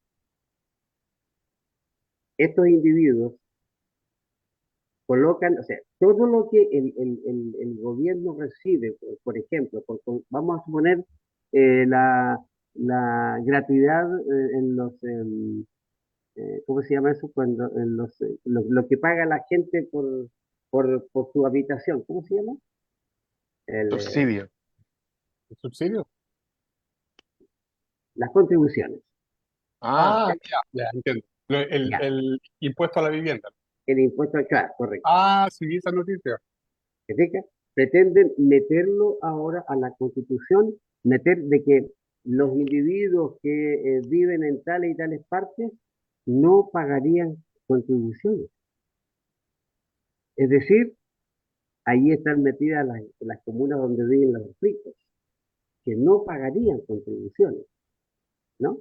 estos individuos colocan, o sea, todo lo que el gobierno recibe, por ejemplo, vamos a suponer la gratuidad en ¿cómo se llama eso? Cuando en lo que paga la gente por su habitación, ¿cómo se llama? El, Subsidio. el subsidio. las contribuciones. Ah, Ah, Ya, ya, entiendo. ya, El impuesto a la vivienda. el impuesto al claro, correcto. Ah, sí, vi esa noticia. ¿Se fija? Pretenden meterlo ahora a la Constitución, meter de que los individuos que viven en tales y tales partes no pagarían contribuciones. Es decir, ahí están metidas las comunas donde viven los ricos, que no pagarían contribuciones, ¿no?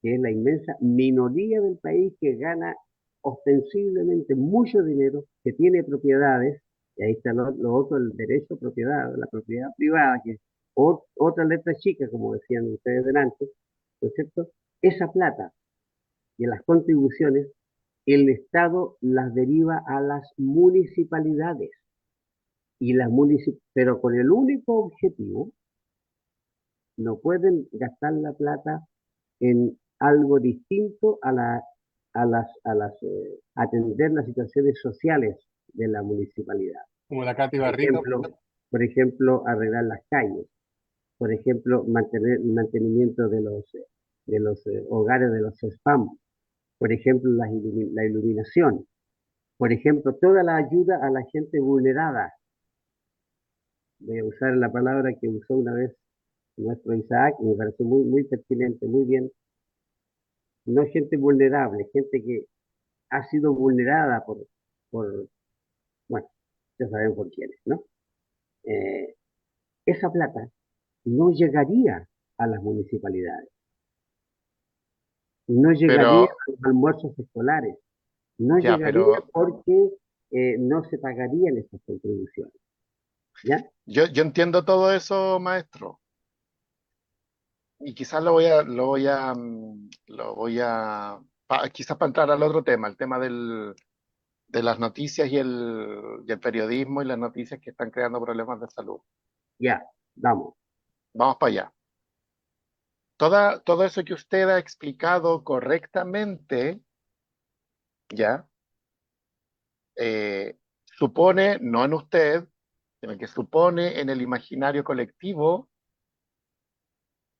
Que es la inmensa minoría del país que gana ostensiblemente mucho dinero, que tiene propiedades, y ahí está lo otro, el derecho a propiedad, la propiedad privada, que es otra letra chica, como decían ustedes delante, ¿no es cierto? Esa plata y las contribuciones, el Estado las deriva a las municipalidades, pero con el único objetivo, no pueden gastar la plata en algo distinto a las atender las situaciones sociales de la municipalidad. como la Katy Por Barriga. ejemplo, arreglar las calles, por ejemplo, mantener el mantenimiento de los hogares de los spam, por ejemplo, la iluminación, por ejemplo, toda la ayuda a la gente vulnerada. Voy a usar la palabra que usó una vez nuestro Isaac, y me pareció muy pertinente, muy bien. No gente vulnerable, gente que ha sido vulnerada por bueno, ya saben por quiénes, ¿no? Eh, esa plata no llegaría a las municipalidades, no llegaría Pero, a los almuerzos escolares, no ya, llegaría pero porque no se pagarían esas contribuciones, ¿ya? yo entiendo todo eso, maestro. Y quizás quizás para entrar al otro tema, el tema de las noticias y el periodismo y las noticias que están creando problemas de salud. Ya, vamos. Vamos para allá. Todo eso que usted ha explicado correctamente, ya, supone, no en usted, sino que supone en el imaginario colectivo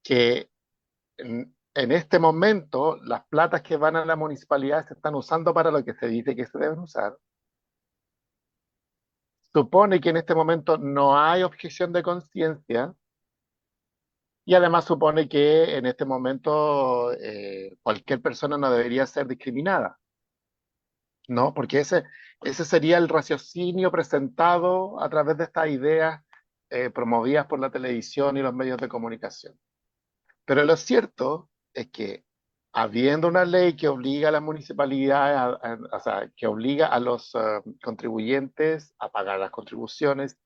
que en este momento las platas que van a la municipalidad se están usando para lo que se dice que se deben usar. Supone que en este momento no hay objeción de conciencia y además supone que en este momento cualquier persona no debería ser discriminada, ¿no? Porque ese sería el raciocinio presentado a través de estas ideas promovidas por la televisión y los medios de comunicación. Pero lo cierto es que habiendo una ley que obliga a las municipalidades, o sea, que obliga a los contribuyentes a pagar las contribuciones,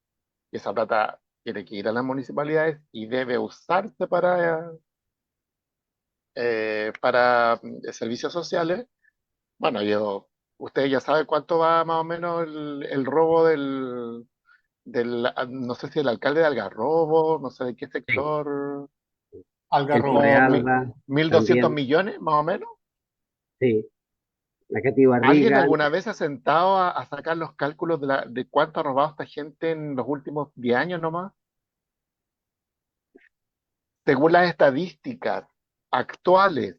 y esa plata tiene que ir a las municipalidades y debe usarse para servicios sociales. Bueno, usted ya sabe cuánto va más o menos el robo no sé si el alcalde de Algarrobo, no sé de qué Sí. sector, El como Algarrobo. 1.200 también, millones más o menos. sí. La Katy ¿Alguien Barriga, alguna vez se ha sentado a sacar los cálculos de cuánto ha robado esta gente en los últimos 10 años nomás? Según las estadísticas actuales,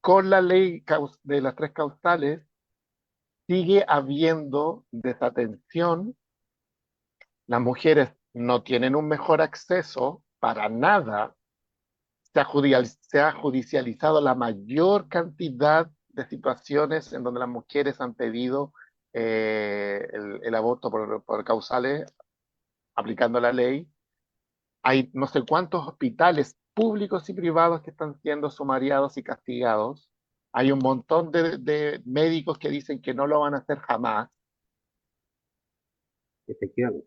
con la ley de las tres causales, sigue habiendo desatención. Las mujeres no tienen un mejor acceso para nada. Se ha judicializado la mayor cantidad de situaciones en donde las mujeres han pedido el aborto por causales aplicando la ley. Hay no sé cuántos hospitales públicos y privados que están siendo sumariados y castigados. Hay un montón de médicos que dicen que no lo van a hacer jamás. efectivamente.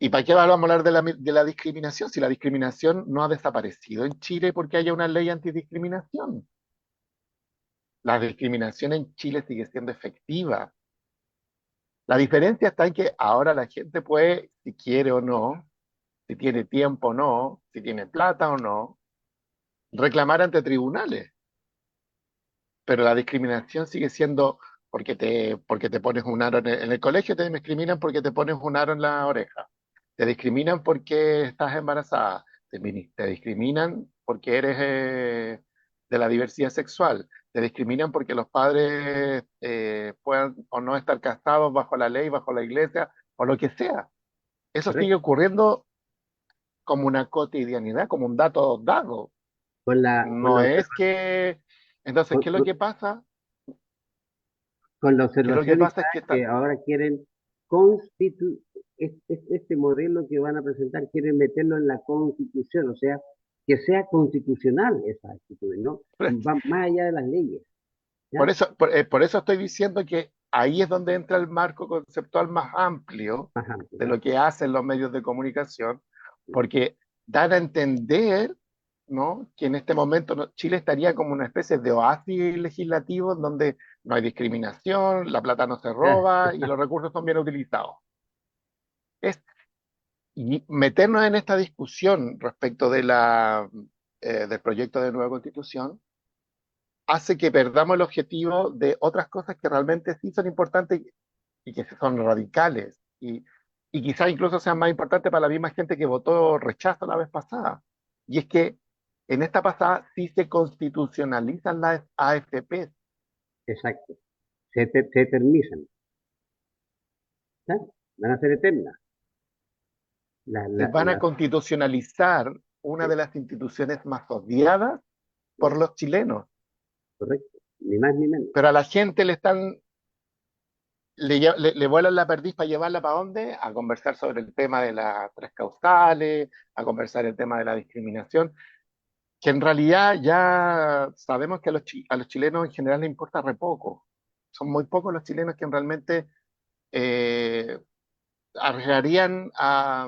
¿Y para qué vamos a hablar de la discriminación si la discriminación no ha desaparecido en Chile porque haya una ley antidiscriminación? La discriminación en Chile sigue siendo efectiva. La diferencia está en que ahora la gente puede, si quiere o no, si tiene tiempo o no, si tiene plata o no, reclamar ante tribunales. Pero la discriminación sigue siendo porque te pones un aro en el colegio, te discriminan porque te pones un aro en la oreja. Te discriminan porque estás embarazada. Te discriminan porque eres de la diversidad sexual. Te discriminan porque los padres puedan o no estar casados bajo la ley, bajo la iglesia, o lo que sea. Eso sigue Correcto. ocurriendo como una cotidianidad, como un dato dado. Con No la es que... Entonces, con, ¿qué es lo que pasa? con la ¿Qué es lo que observación pasa? Es Isaac, que que ahora quieren constitu este modelo que van a presentar, quieren meterlo en la constitución, o sea, que sea constitucional esa actitud, ¿no? Va más allá de las leyes, por ¿ya? eso, por eso estoy diciendo que ahí es donde entra el marco conceptual más amplio Más amplio, de ¿ya? lo que hacen los medios de comunicación, porque dan a entender, ¿no?, que en este momento Chile estaría como una especie de oasis legislativo en donde no hay discriminación, la plata no se Ah, roba y los recursos son bien utilizados. Es, y meternos en esta discusión respecto del proyecto de nueva constitución hace que perdamos el objetivo de otras cosas que realmente sí son importantes y que son radicales y quizás incluso sean más importantes para la misma gente que votó rechazo la vez pasada. Y es que en esta pasada sí se constitucionalizan las AFP. exacto. Se eternizan, ¿sabes? Van a ser eternas. La, Se la, van a la- constitucionalizar una sí, de las instituciones más odiadas por los chilenos. correcto. Ni más ni menos. Pero a la gente le vuelan la perdiz para llevarla para dónde? A conversar sobre el tema de las tres causales, a conversar el tema de la discriminación, que en realidad ya sabemos que a los chilenos en general les importa re poco. Son muy pocos los chilenos que realmente eh, arriesgarían a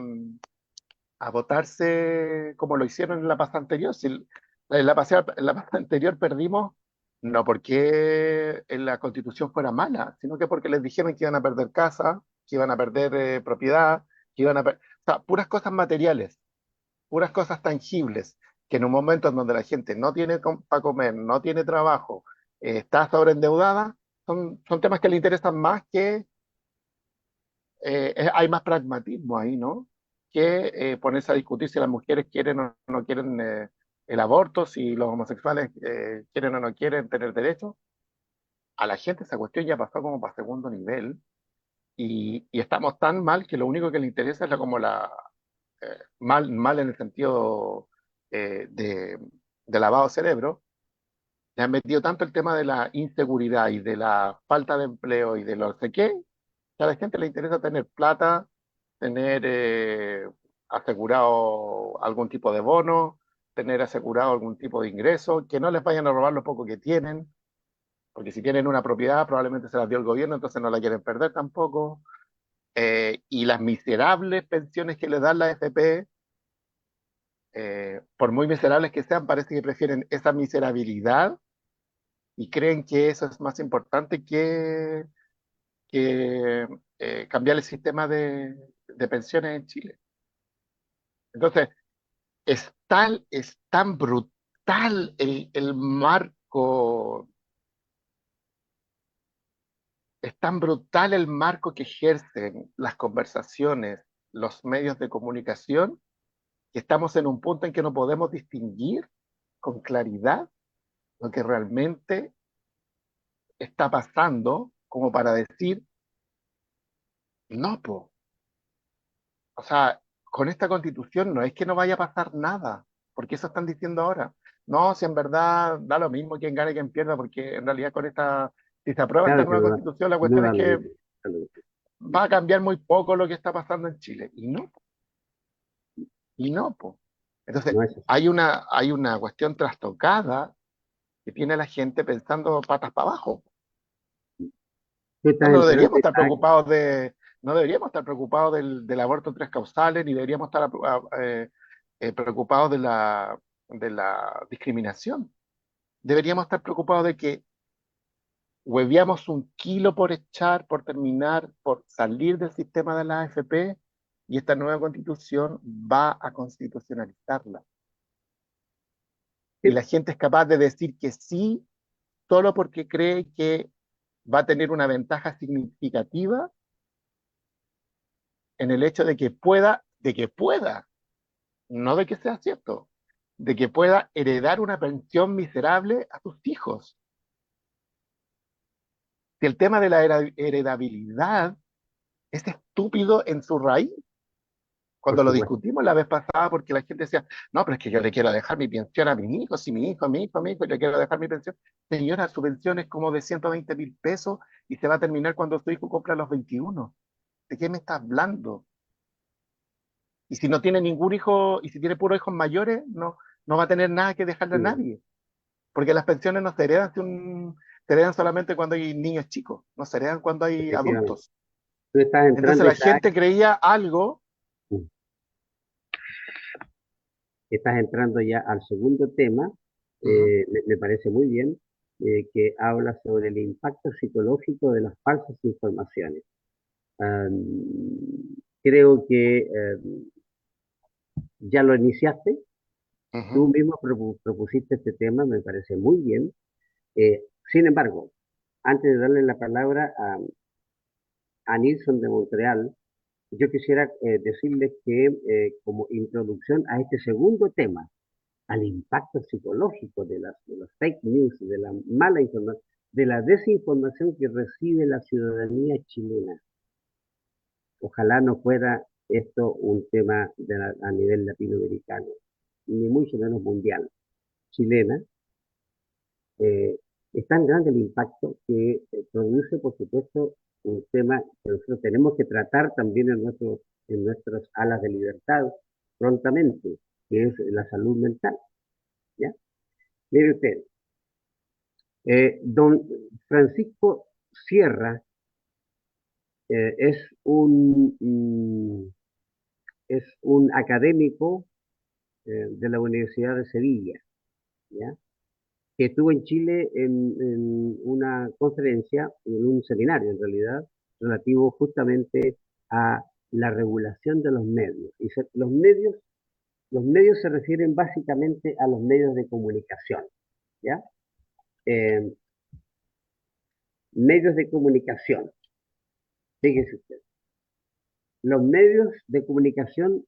votarse como lo hicieron en la pasada anterior. Si en la pasada anterior perdimos, no porque en la constitución fuera mala, sino que porque les dijeron que iban a perder casa, que iban a perder propiedad, que iban a o sea, puras cosas materiales, puras cosas tangibles, que en un momento en donde la gente no tiene para comer, no tiene trabajo, está sobreendeudada, son temas que le interesan más que hay más pragmatismo ahí, ¿no? Que ponerse a discutir si las mujeres quieren o no quieren el aborto, si los homosexuales quieren o no quieren tener derechos. A la gente esa cuestión ya pasó como para segundo nivel y estamos tan mal que lo único que le interesa es mal en el sentido de lavado de cerebro. Le han metido tanto el tema de la inseguridad y de la falta de empleo y de lo sé qué, que a la gente le interesa tener plata, tener asegurado algún tipo de bono, tener asegurado algún tipo de ingreso, que no les vayan a robar lo poco que tienen, porque si tienen una propiedad probablemente se las dio el gobierno, entonces no la quieren perder tampoco. Y las miserables pensiones que les dan la FP, por muy miserables que sean, parece que prefieren esa miserabilidad y creen que eso es más importante que cambiar el sistema de pensiones en Chile. Entonces, es tan brutal el marco, es tan brutal el marco que ejercen las conversaciones, los medios de comunicación, que estamos en un punto en que no podemos distinguir con claridad lo que realmente está pasando como para decir, no, po. O sea, con esta constitución no es que no vaya a pasar nada, porque eso están diciendo ahora. No, si en verdad da lo mismo quien gane y quien pierda, porque en realidad si se aprueba esta Claro que nueva no da, constitución, la no cuestión es da lo que mismo. Da lo mismo. va a cambiar muy poco lo que está pasando en Chile. Y no, pues. Entonces, No es así. hay una cuestión trastocada que tiene la gente pensando patas para abajo. Tú estás No entrando, deberíamos estar preocupados no deberíamos estar preocupados del aborto en tres causales, ni deberíamos estar preocupados de la discriminación. Deberíamos estar preocupados de que hueviamos un kilo por echar, por terminar, por salir del sistema de la AFP y esta nueva constitución va a constitucionalizarla. Y sí, la gente es capaz de decir que sí solo porque cree que va a tener una ventaja significativa en el hecho de que pueda, no de que sea cierto, de que pueda heredar una pensión miserable a sus hijos. Si el tema de la heredabilidad es estúpido en su raíz, por cuando lo supuesto. discutimos la vez pasada, porque la gente decía, no, pero es que yo le quiero dejar mi pensión a mis hijos, si mi hijo, le quiero dejar mi pensión. Señora, su pensión es como de 120.000 pesos y se va a terminar cuando su hijo cumpla los 21. ¿De qué me está hablando? Y si no tiene ningún hijo, y si tiene puros hijos mayores, no va a tener nada que dejarle a No, nadie. Porque las pensiones no se heredan, se heredan solamente cuando hay niños chicos, no se heredan cuando hay efectivamente. adultos. Tú estás Entonces entrando la ya, gente creía algo. estás entrando ya al segundo tema, Ujú, me parece muy bien, que habla sobre el impacto psicológico de las falsas informaciones. Am, Creo que ya lo iniciaste, ujú, tú mismo propusiste este tema, me parece muy bien. Sin embargo, antes de darle la palabra a Nilsson de Montreal, yo quisiera decirles que como introducción a este segundo tema, al impacto psicológico de los fake news, de la mala información, de la desinformación que recibe la ciudadanía chilena. Ojalá no fuera esto un tema a nivel latinoamericano, ni mucho menos mundial. Chilena, es tan grande el impacto que produce, por supuesto, un tema que nosotros tenemos que tratar también en nuestras alas de libertad prontamente, que es la salud mental. ¿Ya? Mire usted, don Francisco Sierra es es un académico de la Universidad de Sevilla, ¿ya? Que estuvo en Chile en una conferencia, en un seminario en realidad, relativo justamente a la regulación de los medios. Los medios se refieren básicamente a los medios de comunicación, ¿ya? Eh, medios de comunicación, fíjese usted. Los medios de comunicación,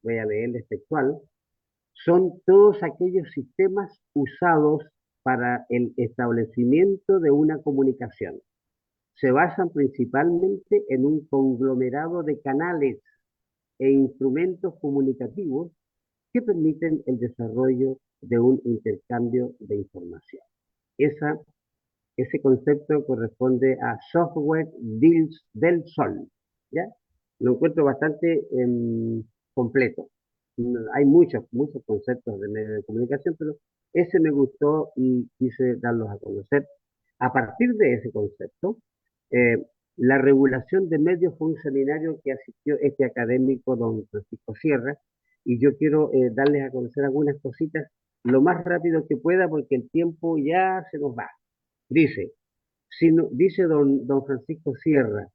voy a leerles textual, son todos aquellos sistemas usados para el establecimiento de una comunicación. Se basan principalmente en un conglomerado de canales e instrumentos comunicativos que permiten el desarrollo de un intercambio de información. Ese concepto corresponde a Software del Sol, ¿ya? Lo encuentro bastante completo. Hay muchos conceptos de medios de comunicación, pero ese me gustó y quise darlos a conocer. A partir de ese concepto, eh, la regulación de medios fue un seminario que asistió este académico, don Francisco Sierra, y yo quiero darles a conocer algunas cositas lo más rápido que pueda porque el tiempo ya se nos va. Dice, dice don Francisco Sierra,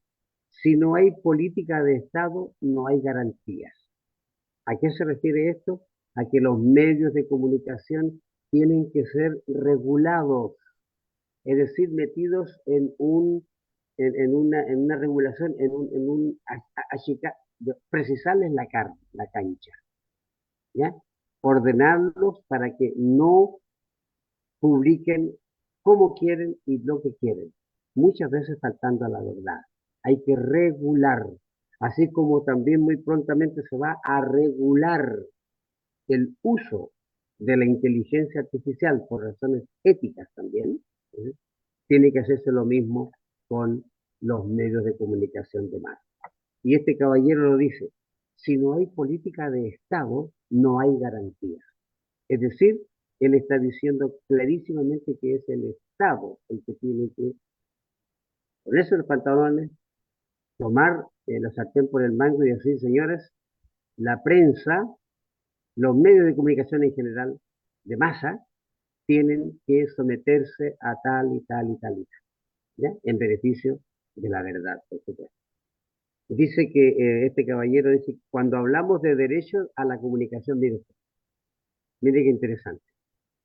si no hay política de Estado, no hay garantías. ¿A qué se refiere esto? A que los medios de comunicación tienen que ser regulados, es decir, metidos en una regulación, precisarles la cancha, ¿ya? Ordenarlos para que no publiquen como quieren y lo que quieren, muchas veces faltando a la verdad. Hay que regular, así como también muy prontamente se va a regular el uso de la inteligencia artificial por razones éticas también. ¿Eh? Tiene que hacerse lo mismo con los medios de comunicación de masa. Y este caballero lo dice, si no hay política de Estado, no hay garantías. Es decir, él está diciendo clarísimamente que es el Estado el que tiene que ponerse los pantalones, tomar la sartén por el mango y decir, señores, la prensa, los medios de comunicación en general, de masa, tienen que someterse a tal y tal y tal y tal, ¿ya? En beneficio de la verdad, por supuesto. Dice que este caballero dice, cuando hablamos de derechos a la comunicación, mire qué interesante.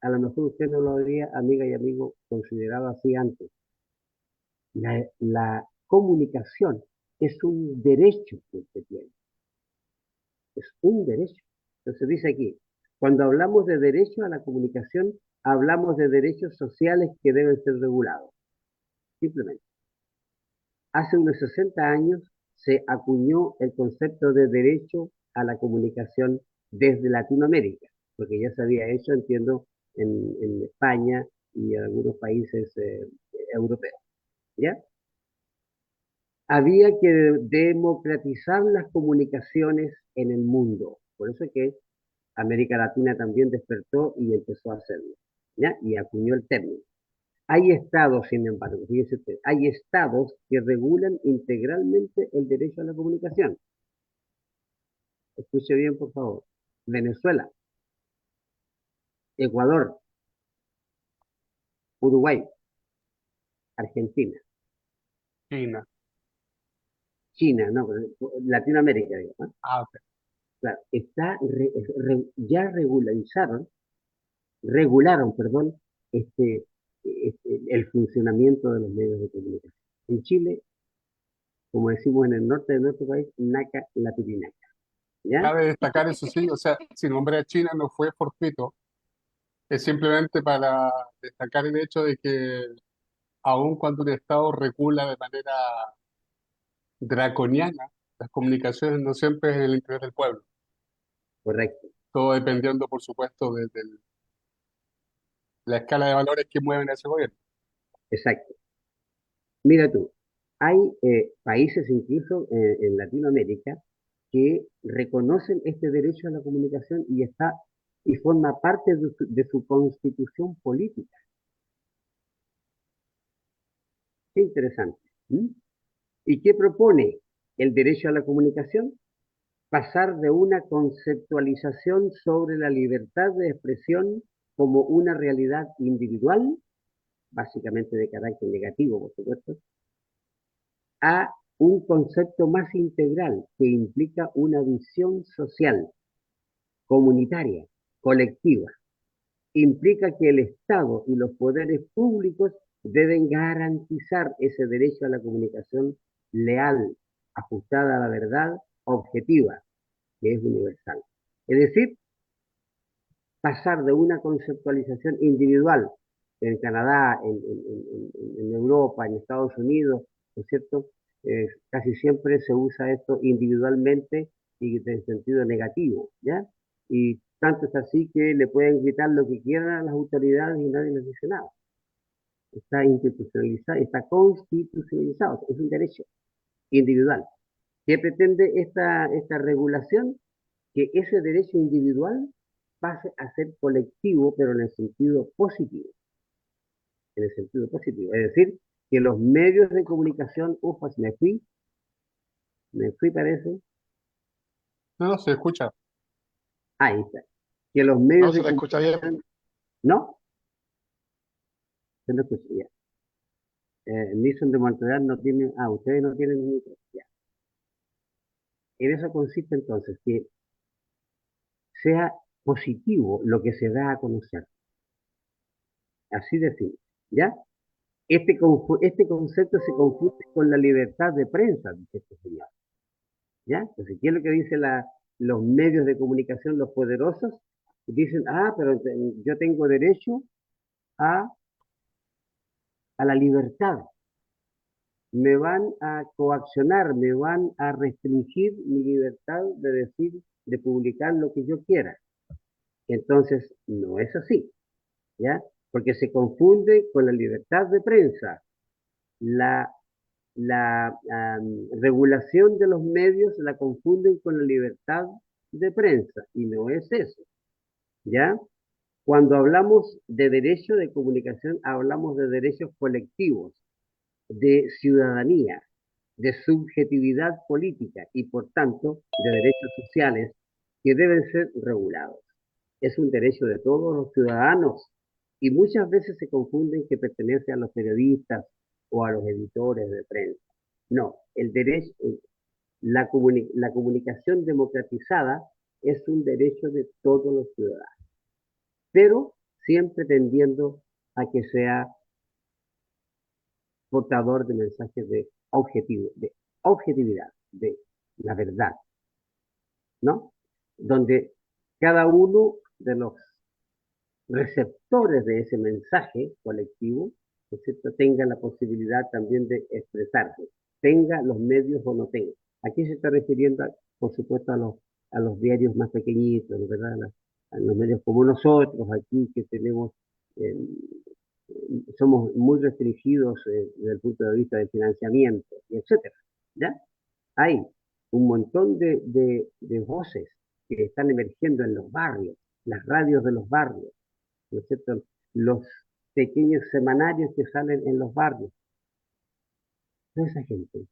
A lo mejor usted no lo habría, amiga y amigo, considerado así antes. La comunicación es un derecho que usted tiene. Es un derecho. Entonces dice aquí, cuando hablamos de derecho a la comunicación, hablamos de derechos sociales que deben ser regulados. Simplemente. Hace unos 60 años se acuñó el concepto de derecho a la comunicación desde Latinoamérica, porque ya se había hecho, entiendo, en España y en algunos países europeos. ¿Ya? Había que democratizar las comunicaciones en el mundo. Por eso es que América Latina también despertó y empezó a hacerlo, ¿ya? Y acuñó el término. Hay estados, sin embargo, fíjese usted, hay estados que regulan integralmente el derecho a la comunicación. Escuche bien, por favor. Venezuela, Ecuador, Uruguay, Argentina, China. China, no, Latinoamérica, digo, ¿no? Ah, ok. Claro, ya regularon, perdón, el funcionamiento de los medios de comunicación. En Chile como decimos en el norte de nuestro país, naca la tupinaca, ¿ya? Cabe destacar, eso sí, o sea, si nombré a China no fue fortuito, es simplemente para destacar el hecho de que aun cuando un Estado regula de manera draconiana, las comunicaciones no siempre es en el interés del pueblo, Correcto, todo dependiendo, por supuesto, de la escala de valores que mueven a ese gobierno. exacto. Mira tú, hay países incluso en Latinoamérica que reconocen este derecho a la comunicación y forma parte de su constitución política. Qué interesante. ¿Mm? ¿Y qué propone el derecho a la comunicación? Pasar de una conceptualización sobre la libertad de expresión como una realidad individual, básicamente de carácter negativo, por supuesto, a un concepto más integral que implica una visión social, comunitaria, colectiva. Implica que el Estado y los poderes públicos deben garantizar ese derecho a la comunicación leal, ajustada a la verdad, objetiva, que es universal. Es decir, pasar de una conceptualización individual en Canadá, en Europa, en Estados Unidos, ¿no es cierto? Casi siempre se usa esto individualmente y en sentido negativo, ¿ya? Y tanto es así que le pueden gritar lo que quieran a las autoridades y nadie les dice nada. Está institucionalizado, está constitucionalizado, es un derecho individual. ¿Qué pretende esta regulación? Que ese derecho individual pase a ser colectivo, pero en el sentido positivo. En el sentido positivo. Es decir, que los medios de comunicación, ufa, me fui parece, No, no, se escucha. ahí está. Que los No, medios se de te escucha bien. comunicación, no, se lo escuché ya. Nixon de Montreal no tiene, ustedes no tienen micro, ya. En eso consiste entonces que sea positivo lo que se da a conocer. Así de simple, ¿ya? Este concepto se confunde con la libertad de prensa, dice este señor. ¿Ya? Entonces, ¿qué es lo que dicen los medios de comunicación, los poderosos? Dicen, pero yo tengo derecho a, a la libertad. Me van a coaccionar, me van a restringir mi libertad de decir, de publicar lo que yo quiera. Entonces, no es así, ¿ya? Porque se confunde con la libertad de prensa. La regulación de los medios la confunden con la libertad de prensa y no es eso, ¿ya? Cuando hablamos de derecho de comunicación, hablamos de derechos colectivos, de ciudadanía, de subjetividad política y por tanto de derechos sociales que deben ser regulados. Es un derecho de todos los ciudadanos y muchas veces se confunden que pertenece a los periodistas o a los editores de prensa. No, el derecho, la comunicación democratizada es un derecho de todos los ciudadanos, pero siempre tendiendo a que sea portador de mensajes de objetividad, de la verdad, ¿no? Donde cada uno de los receptores de ese mensaje colectivo, ¿no es cierto?, tenga la posibilidad también de expresarse, tenga los medios o no tenga. Aquí se está refiriendo, por supuesto, a los diarios más pequeñitos, ¿verdad? A los medios como nosotros, aquí que tenemos, eh, somos muy restringidos desde el punto de vista del financiamiento, etcétera, ¿ya? Hay un montón de voces que están emergiendo en los barrios, las radios de los barrios, ¿no es cierto? Los pequeños semanarios que salen en los barrios. Toda esa gente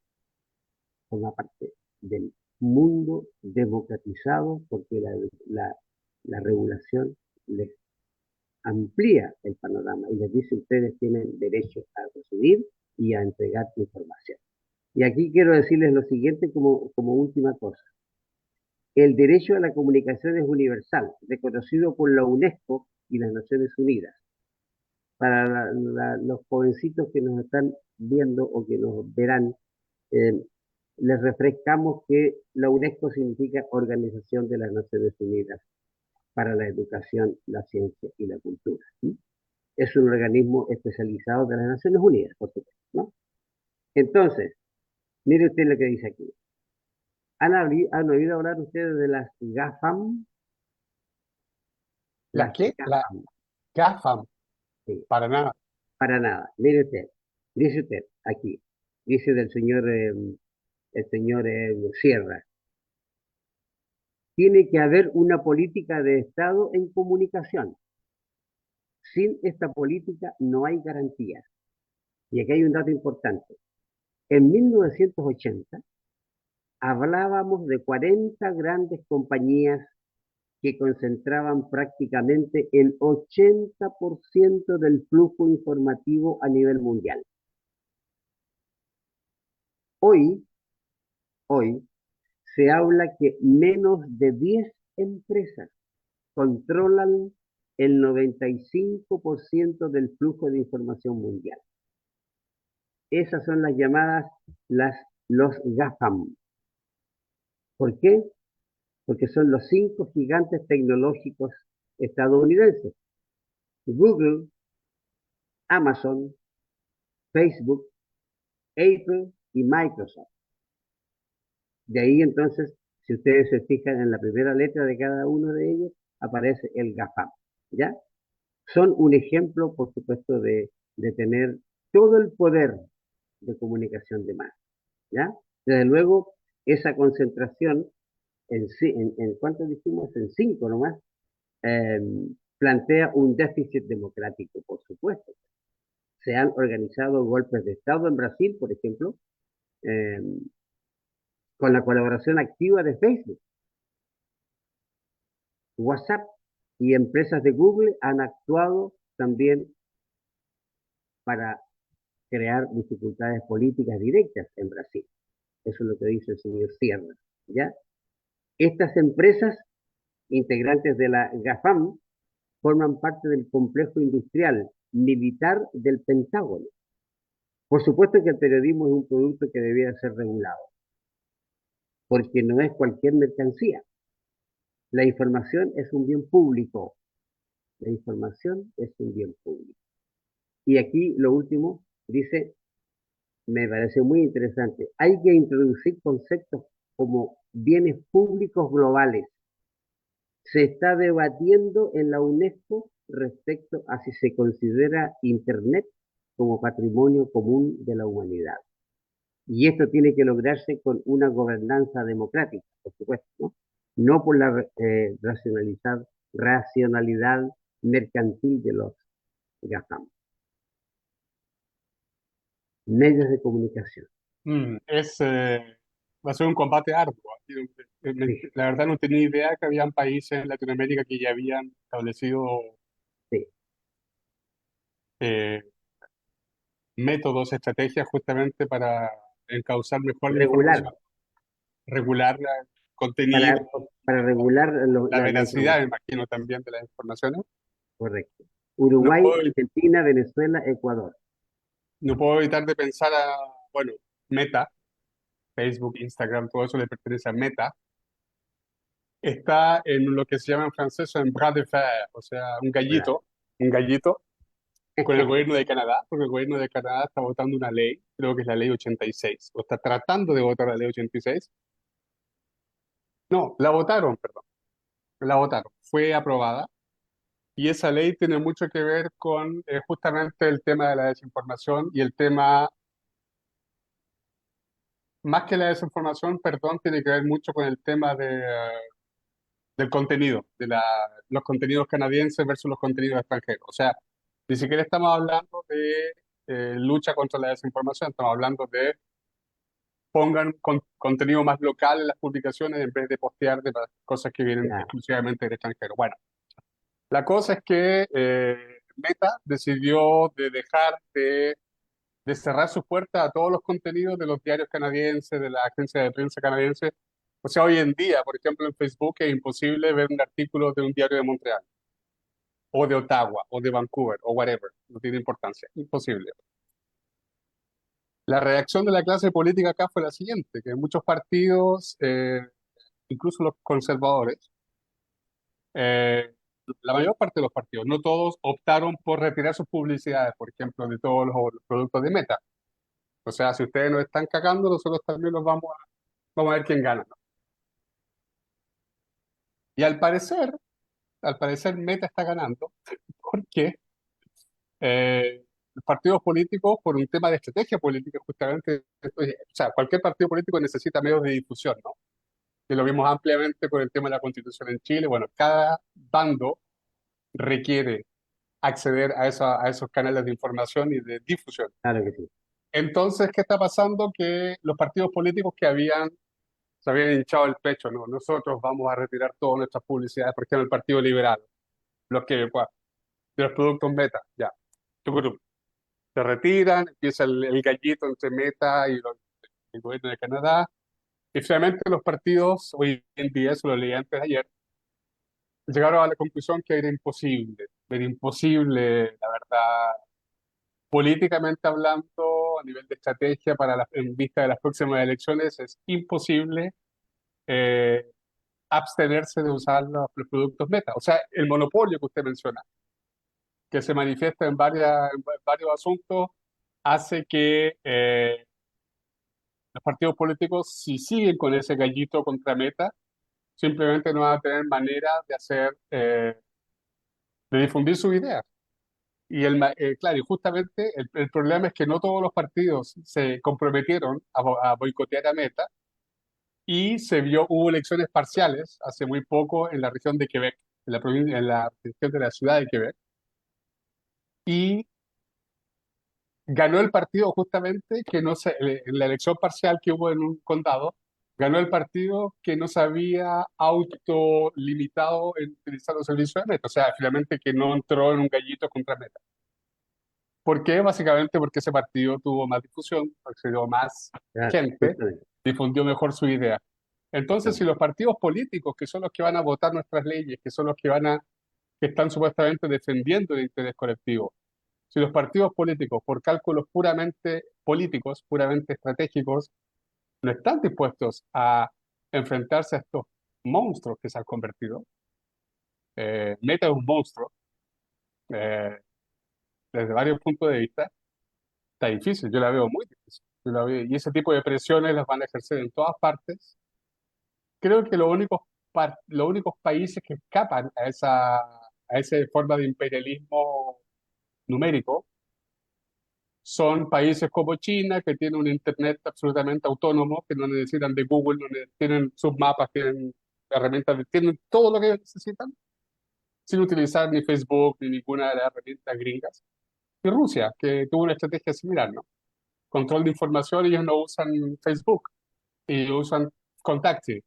forma parte del mundo democratizado porque la regulación les amplía el panorama y les dice ustedes tienen derecho a recibir y a entregar información. Y aquí quiero decirles lo siguiente como última cosa. El derecho a la comunicación es universal, reconocido por la UNESCO y las Naciones Unidas. Para los jovencitos que nos están viendo o que nos verán, eh, les refrescamos que la UNESCO significa Organización de las Naciones Unidas para la Educación, la Ciencia y la Cultura. ¿Sí? Es un organismo especializado de las Naciones Unidas, por supuesto, ¿no? Entonces, mire usted lo que dice aquí. ¿Han oído hablar ustedes de las GAFAM? ¿La Las qué? La GAFAM, GAFAM, sí, para nada. para nada. Mire usted, dice usted aquí, dice del señor, el señor Sierra, tiene que haber una política de Estado en comunicación. Sin esta política no hay garantías. Y aquí hay un dato importante. En 1980 hablábamos de 40 grandes compañías que concentraban prácticamente el 80% del flujo informativo a nivel mundial. Hoy, hoy se habla que menos de 10 empresas controlan el 95% del flujo de información mundial. Esas son las llamadas los GAFAM. ¿Por qué? Porque son los 5 gigantes tecnológicos estadounidenses. Google, Amazon, Facebook, Apple y Microsoft. De ahí entonces, si ustedes se fijan en la primera letra de cada uno de ellos, aparece el GAFAM. ¿Ya? Son un ejemplo, por supuesto, de tener todo el poder de comunicación de masa. ¿Ya? Desde luego, esa concentración en ¿cuánto dijimos? En 5 nomás, eh, plantea un déficit democrático, por supuesto. Se han organizado golpes de Estado en Brasil, por ejemplo, eh, con la colaboración activa de Facebook, WhatsApp y empresas de Google han actuado también para crear dificultades políticas directas en Brasil. Eso es lo que dice el señor Sierra. ¿Ya? Estas empresas, integrantes de la GAFAM, forman parte del complejo industrial militar del Pentágono. Por supuesto que el periodismo es un producto que debiera ser regulado, porque no es cualquier mercancía. La información es un bien público. La información es un bien público. Y aquí lo último dice, me pareció muy interesante, hay que introducir conceptos como bienes públicos globales. Se está debatiendo en la UNESCO respecto a si se considera Internet como patrimonio común de la humanidad. Y esto tiene que lograrse con una gobernanza democrática, por supuesto, ¿no? No por la racionalidad mercantil de los GAFAM. Medios de comunicación. Va a ser un combate arduo. Sí, La verdad no tenía idea que habían países en Latinoamérica que ya habían establecido sí. eh, métodos, estrategias justamente para encauzar mejor la Regular, información, regular el para, contenido, para regular la la veracidad, me información. imagino, también de las informaciones. Correcto. No Uruguay, puedo, Argentina, Venezuela, Ecuador. no puedo evitar de pensar bueno, Meta, Facebook, Instagram, todo eso le pertenece a Meta. Está en lo que se llama en francés un bras de fer, o sea, Bravo. un gallito con el gobierno de Canadá, porque el gobierno de Canadá está votando una ley, creo que es la ley 86, o está tratando de votar la ley 86. No, la votaron, perdón, la votaron, fue aprobada, y esa ley tiene mucho que ver con justamente el tema de la desinformación y el tema, más que la desinformación, perdón, tiene que ver mucho con el tema del contenido, los contenidos canadienses versus los contenidos extranjeros. O sea, ni siquiera estamos hablando de lucha contra la desinformación, estamos hablando de pongan contenido más local en las publicaciones en vez de postear de cosas que vienen Ya, exclusivamente del extranjero. Bueno, la cosa es que Meta decidió de dejar de cerrar sus puertas a todos los contenidos de los diarios canadienses, de la agencia de prensa canadiense. O sea, hoy en día, por ejemplo, en Facebook es imposible ver un artículo de un diario de Montreal, o de Ottawa, o de Vancouver, o whatever. No tiene importancia. Imposible. La reacción de la clase política acá fue la siguiente, que muchos partidos, incluso los conservadores, eh, la mayor parte de los partidos, no todos, optaron por retirar sus publicidades, por ejemplo, de todos los productos de Meta. O sea, si ustedes nos están cagando, nosotros también vamos a ver quién gana, ¿no? Y al parecer Meta está ganando, porque los partidos políticos, por un tema de estrategia política, justamente, o sea, cualquier partido político necesita medios de difusión, ¿no? Y lo vimos ampliamente con el tema de la Constitución en Chile. Bueno, cada bando requiere acceder a esos canales de información y de difusión. Claro que sí. Entonces, ¿qué está pasando? Que los partidos políticos se habían hinchado el pecho, ¿no? Nosotros vamos a retirar todas nuestras publicidades, por ejemplo, el Partido Liberal, los que, pues, de los productos Meta, ya. Tucurum. Se retiran, empieza el gallito entre Meta y el gobierno de Canadá. Y finalmente los partidos, hoy en día, eso lo leí antes de ayer, llegaron a la conclusión que era imposible, la verdad, políticamente hablando, a nivel de estrategia en vista de las próximas elecciones, es imposible eh, abstenerse de usar los productos Meta. O sea, el monopolio que usted menciona, que se manifiesta en varios asuntos, hace que los partidos políticos, si siguen con ese gallito contra Meta, simplemente no van a tener manera de difundir sus ideas. Claro, y justamente el problema es que no todos los partidos se comprometieron a boicotear a Meta y hubo elecciones parciales hace muy poco en la región de Quebec, en la región de la ciudad de Quebec, y ganó el partido justamente en la elección parcial que hubo en un condado, ganó el partido que no se había autolimitado en utilizar los servicios de Meta, o sea, finalmente que no entró en un gallito contra Meta. ¿Por qué? Básicamente porque ese partido tuvo más difusión, accedió más Claro, gente, justamente. difundió mejor su idea. Entonces, si los partidos políticos, que son los que van a votar nuestras leyes, que son los que están supuestamente defendiendo el interés colectivo, si los partidos políticos, por cálculos puramente políticos, puramente estratégicos, no están dispuestos a enfrentarse a estos monstruos que se han convertido, Meta es un monstruo, eh, desde varios puntos de vista, está difícil, yo la veo muy difícil. Y ese tipo de presiones las van a ejercer en todas partes. Creo que los únicos países que escapan a esa forma de imperialismo numérico son países como China, que tienen un Internet absolutamente autónomo, que no necesitan de Google, tienen sus mapas, tienen herramientas, tienen todo lo que necesitan, sin utilizar ni Facebook ni ninguna de las herramientas gringas. Y Rusia, que tuvo una estrategia similar, ¿no? Control de información, ellos no usan Facebook, y usan Contacti.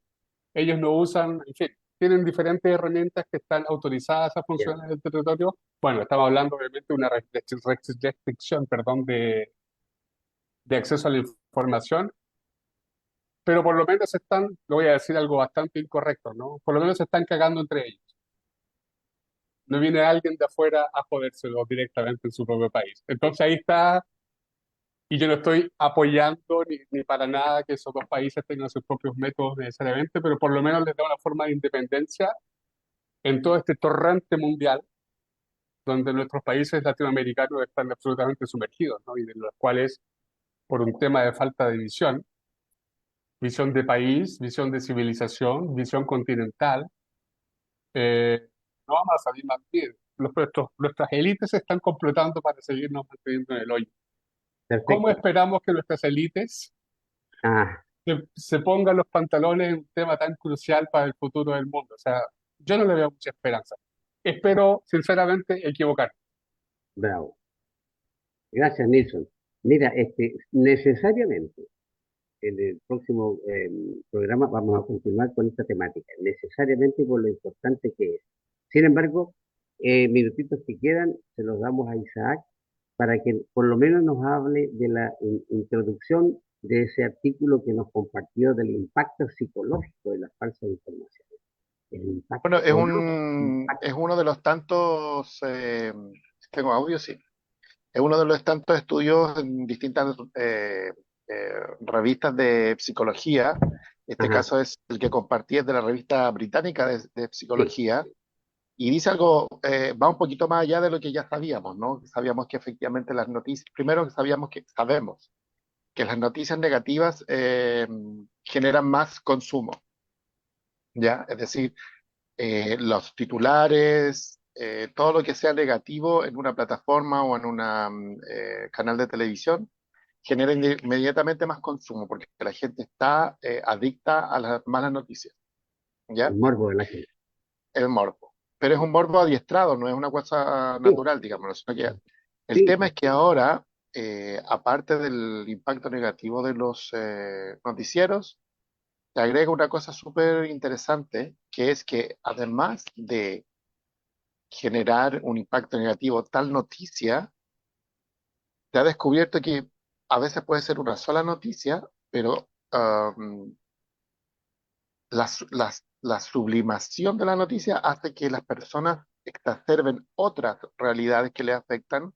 Ellos no usan, en fin, tienen diferentes herramientas que están autorizadas a Bien. funcionar en el territorio. Bueno, estamos hablando obviamente de una restricción, perdón, de acceso a la información, pero por lo menos lo voy a decir algo bastante incorrecto, ¿no? Por lo menos se están cagando entre ellos. No viene alguien de afuera a jodérselo directamente en su propio país. Entonces ahí está, y yo no estoy apoyando ni para nada que esos dos países tengan sus propios métodos necesariamente, pero por lo menos les da una forma de independencia en todo este torrente mundial donde nuestros países latinoamericanos están absolutamente sumergidos, ¿no? Y de los cuales, por un tema de falta de visión de país, visión de civilización, visión continental, eh, no vamos a salir más bien. Nuestras élites se están complotando para seguirnos manteniendo en el hoyo. ¿Cómo Perfecto. esperamos que nuestras élites Ah, se pongan los pantalones en un tema tan crucial para el futuro del mundo? O sea, yo no le veo mucha esperanza. Espero, sinceramente, equivocar. bravo. Gracias, Nilsson. Mira, necesariamente en el próximo programa vamos a continuar con esta temática, necesariamente por lo importante que es. Sin embargo, minutitos que quedan se los damos a Isaac para que por lo menos nos hable de la introducción de ese artículo que nos compartió del impacto psicológico de las falsas informaciones. El Bueno, impacto, o no, es impacto. uno de los tantos, tengo audio, sí. es uno de los tantos estudios en distintas revistas de psicología. Este Ajá, caso es el que compartí, es de la revista británica de sí, psicología, y dice algo, va un poquito más allá de lo que ya sabíamos, ¿no? Sabíamos que efectivamente las noticias, primero que sabemos que las noticias negativas generan más consumo, ¿ya? Es decir, los titulares, todo lo que sea negativo en una plataforma o en un canal de televisión, genera inmediatamente más consumo, porque la gente está adicta a las malas noticias, el ¿ya? morbo de la gente. El morbo. Pero es un morbo adiestrado, no es una cosa Sí, natural, digamos. Sino que el sí, tema pues, es que ahora, aparte del impacto negativo de los noticieros, te agrega una cosa súper interesante, que es que además de generar un impacto negativo tal noticia, te ha descubierto que a veces puede ser una sola noticia, pero la sublimación de la noticia hace que las personas exacerben otras realidades que les afectan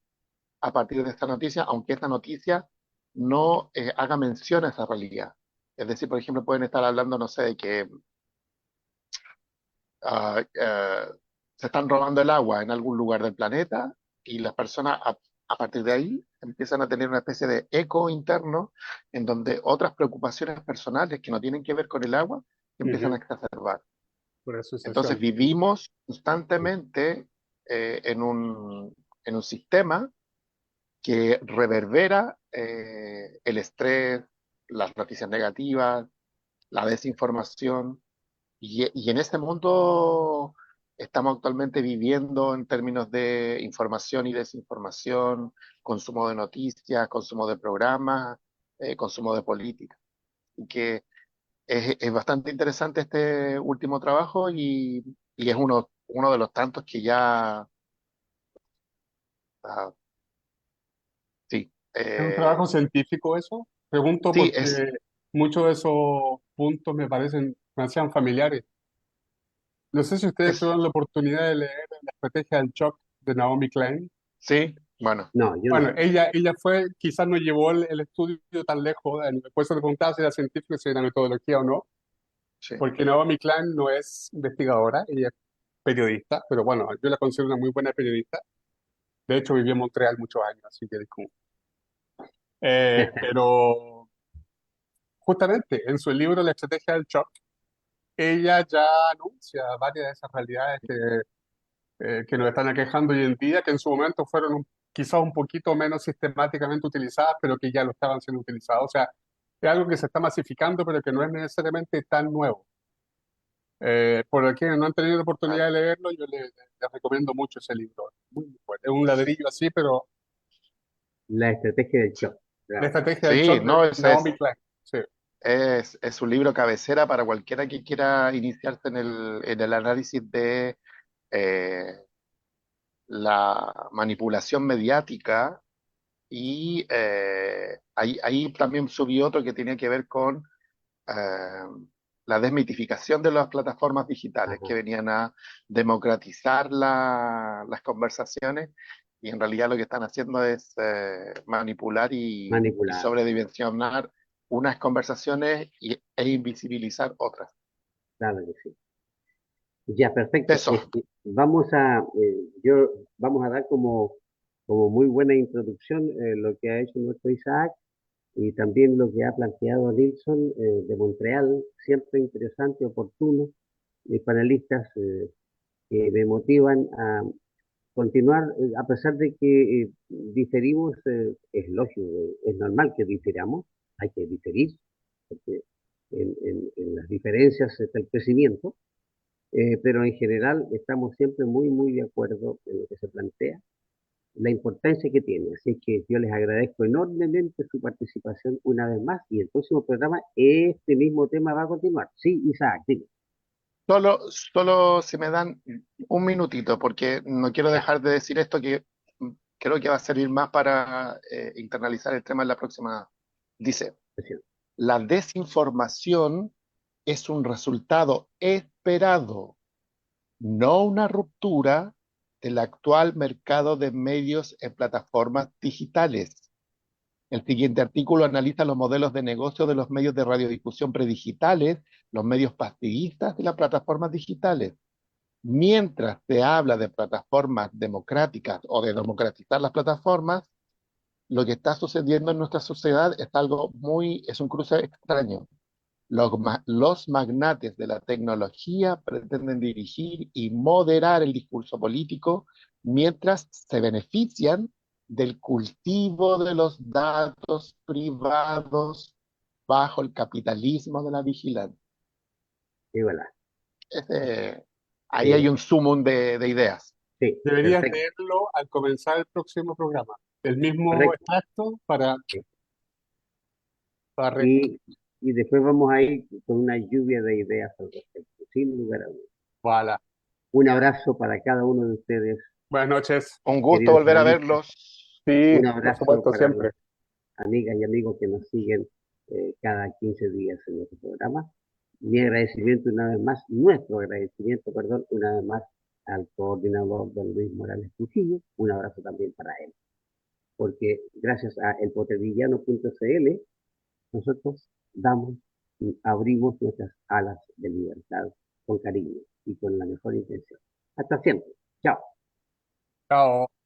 a partir de esta noticia, aunque esta noticia no haga mención a esa realidad. Es decir, por ejemplo, pueden estar hablando, no sé, de que se están robando el agua en algún lugar del planeta y las personas a partir de ahí empiezan a tener una especie de eco interno en donde otras preocupaciones personales que no tienen que ver con el agua empiezan a Ujú, exacerbar. por Entonces asociación. vivimos constantemente en un sistema que reverbera el estrés, las noticias negativas, la desinformación, y en este mundo estamos actualmente viviendo en términos de información y desinformación, consumo de noticias, consumo de programas, consumo de política. Y que es bastante interesante este último trabajo y es uno de los tantos que ya, ah, sí, ¿Es un trabajo científico eso? Pregunto sí, es, porque muchos de esos puntos me hacían familiares. No sé si ustedes es, tuvieron la oportunidad de leer La estrategia del shock de Naomi Klein. sí, bueno, no, yo Bueno, no. ella quizás no llevó el estudio tan lejos, por eso te preguntaba si era científico, si era metodología o no, sí. porque Naomi Klein no es investigadora, ella es periodista, pero bueno, yo la considero una muy buena periodista. De hecho, vivió en Montreal muchos años, así que disculpe. Pero justamente en su libro La estrategia del shock, ella ya anuncia varias de esas realidades que nos están aquejando hoy en día, que en su momento fueron quizás un poquito menos sistemáticamente utilizadas, pero que ya lo estaban siendo utilizadas. O sea, es algo que se está masificando, pero que no es necesariamente tan nuevo. Por quienes no han tenido la oportunidad Claro. de leerlo, yo les recomiendo mucho ese libro. Muy bueno. Es un ladrillo así, pero La estrategia del Sí, shock. la Claro. estrategia del sí, shock de no, Naomi Klein. Sí. es un libro cabecera para cualquiera que quiera iniciarse en el análisis de eh, la manipulación mediática y ahí también subí otro que tenía que ver con eh, la desmitificación de las plataformas digitales Ajá, que venían a democratizar las conversaciones y en realidad lo que están haciendo es manipular y manipulado, sobredimensionar unas conversaciones e invisibilizar otras. claro que sí. Ya, perfecto. Eso, Vamos a dar como muy buena introducción lo que ha hecho nuestro Isaac y también lo que ha planteado Nilsson de Montreal, siempre interesante, oportuno, y panelistas que me motivan a continuar, a pesar de que diferimos, es lógico, es normal que difiramos, hay que diferir, porque en las diferencias está el crecimiento, pero en general estamos siempre muy, muy de acuerdo en lo que se plantea, la importancia que tiene. Así es que yo les agradezco enormemente su participación una vez más y el próximo programa, este mismo tema va a continuar. Sí, Isaac, dime. solo si me dan un minutito, porque no quiero Ya, dejar de decir esto que creo que va a servir más para internalizar el tema en la próxima. Dice, presión. la desinformación es un resultado esperado, no una ruptura del actual mercado de medios en plataformas digitales. El siguiente artículo analiza los modelos de negocio de los medios de radiodifusión predigitales, los medios pastillistas y las plataformas digitales. Mientras se habla de plataformas democráticas o de democratizar las plataformas, lo que está sucediendo en nuestra sociedad es un cruce extraño. Los magnates de la tecnología pretenden dirigir y moderar el discurso político mientras se benefician del cultivo de los datos privados bajo el capitalismo de la vigilancia. Y voilà. Ahí hay un sumum de ideas. Sí, Deberías perfecto. leerlo al comenzar el próximo programa. El mismo Correcto. extracto para, Sí. para Y después vamos a ir con una lluvia de ideas al respecto, sin lugar a dudas. Voilà. Un abrazo para cada uno de ustedes, Buenas noches. Un gusto queridos volver a amigos. verlos. Sí, Un por abrazo supuesto, para siempre. las amigas y amigos que nos siguen cada 15 días en nuestro programa. Mi agradecimiento una vez más, nuestro agradecimiento, perdón, una vez más al coordinador don Luis Morales Trujillo. Un abrazo también para él, porque gracias a elpotrevillano.cl nosotros damos y abrimos nuestras alas de libertad con cariño y con la mejor intención. Hasta siempre. Chao. Chao.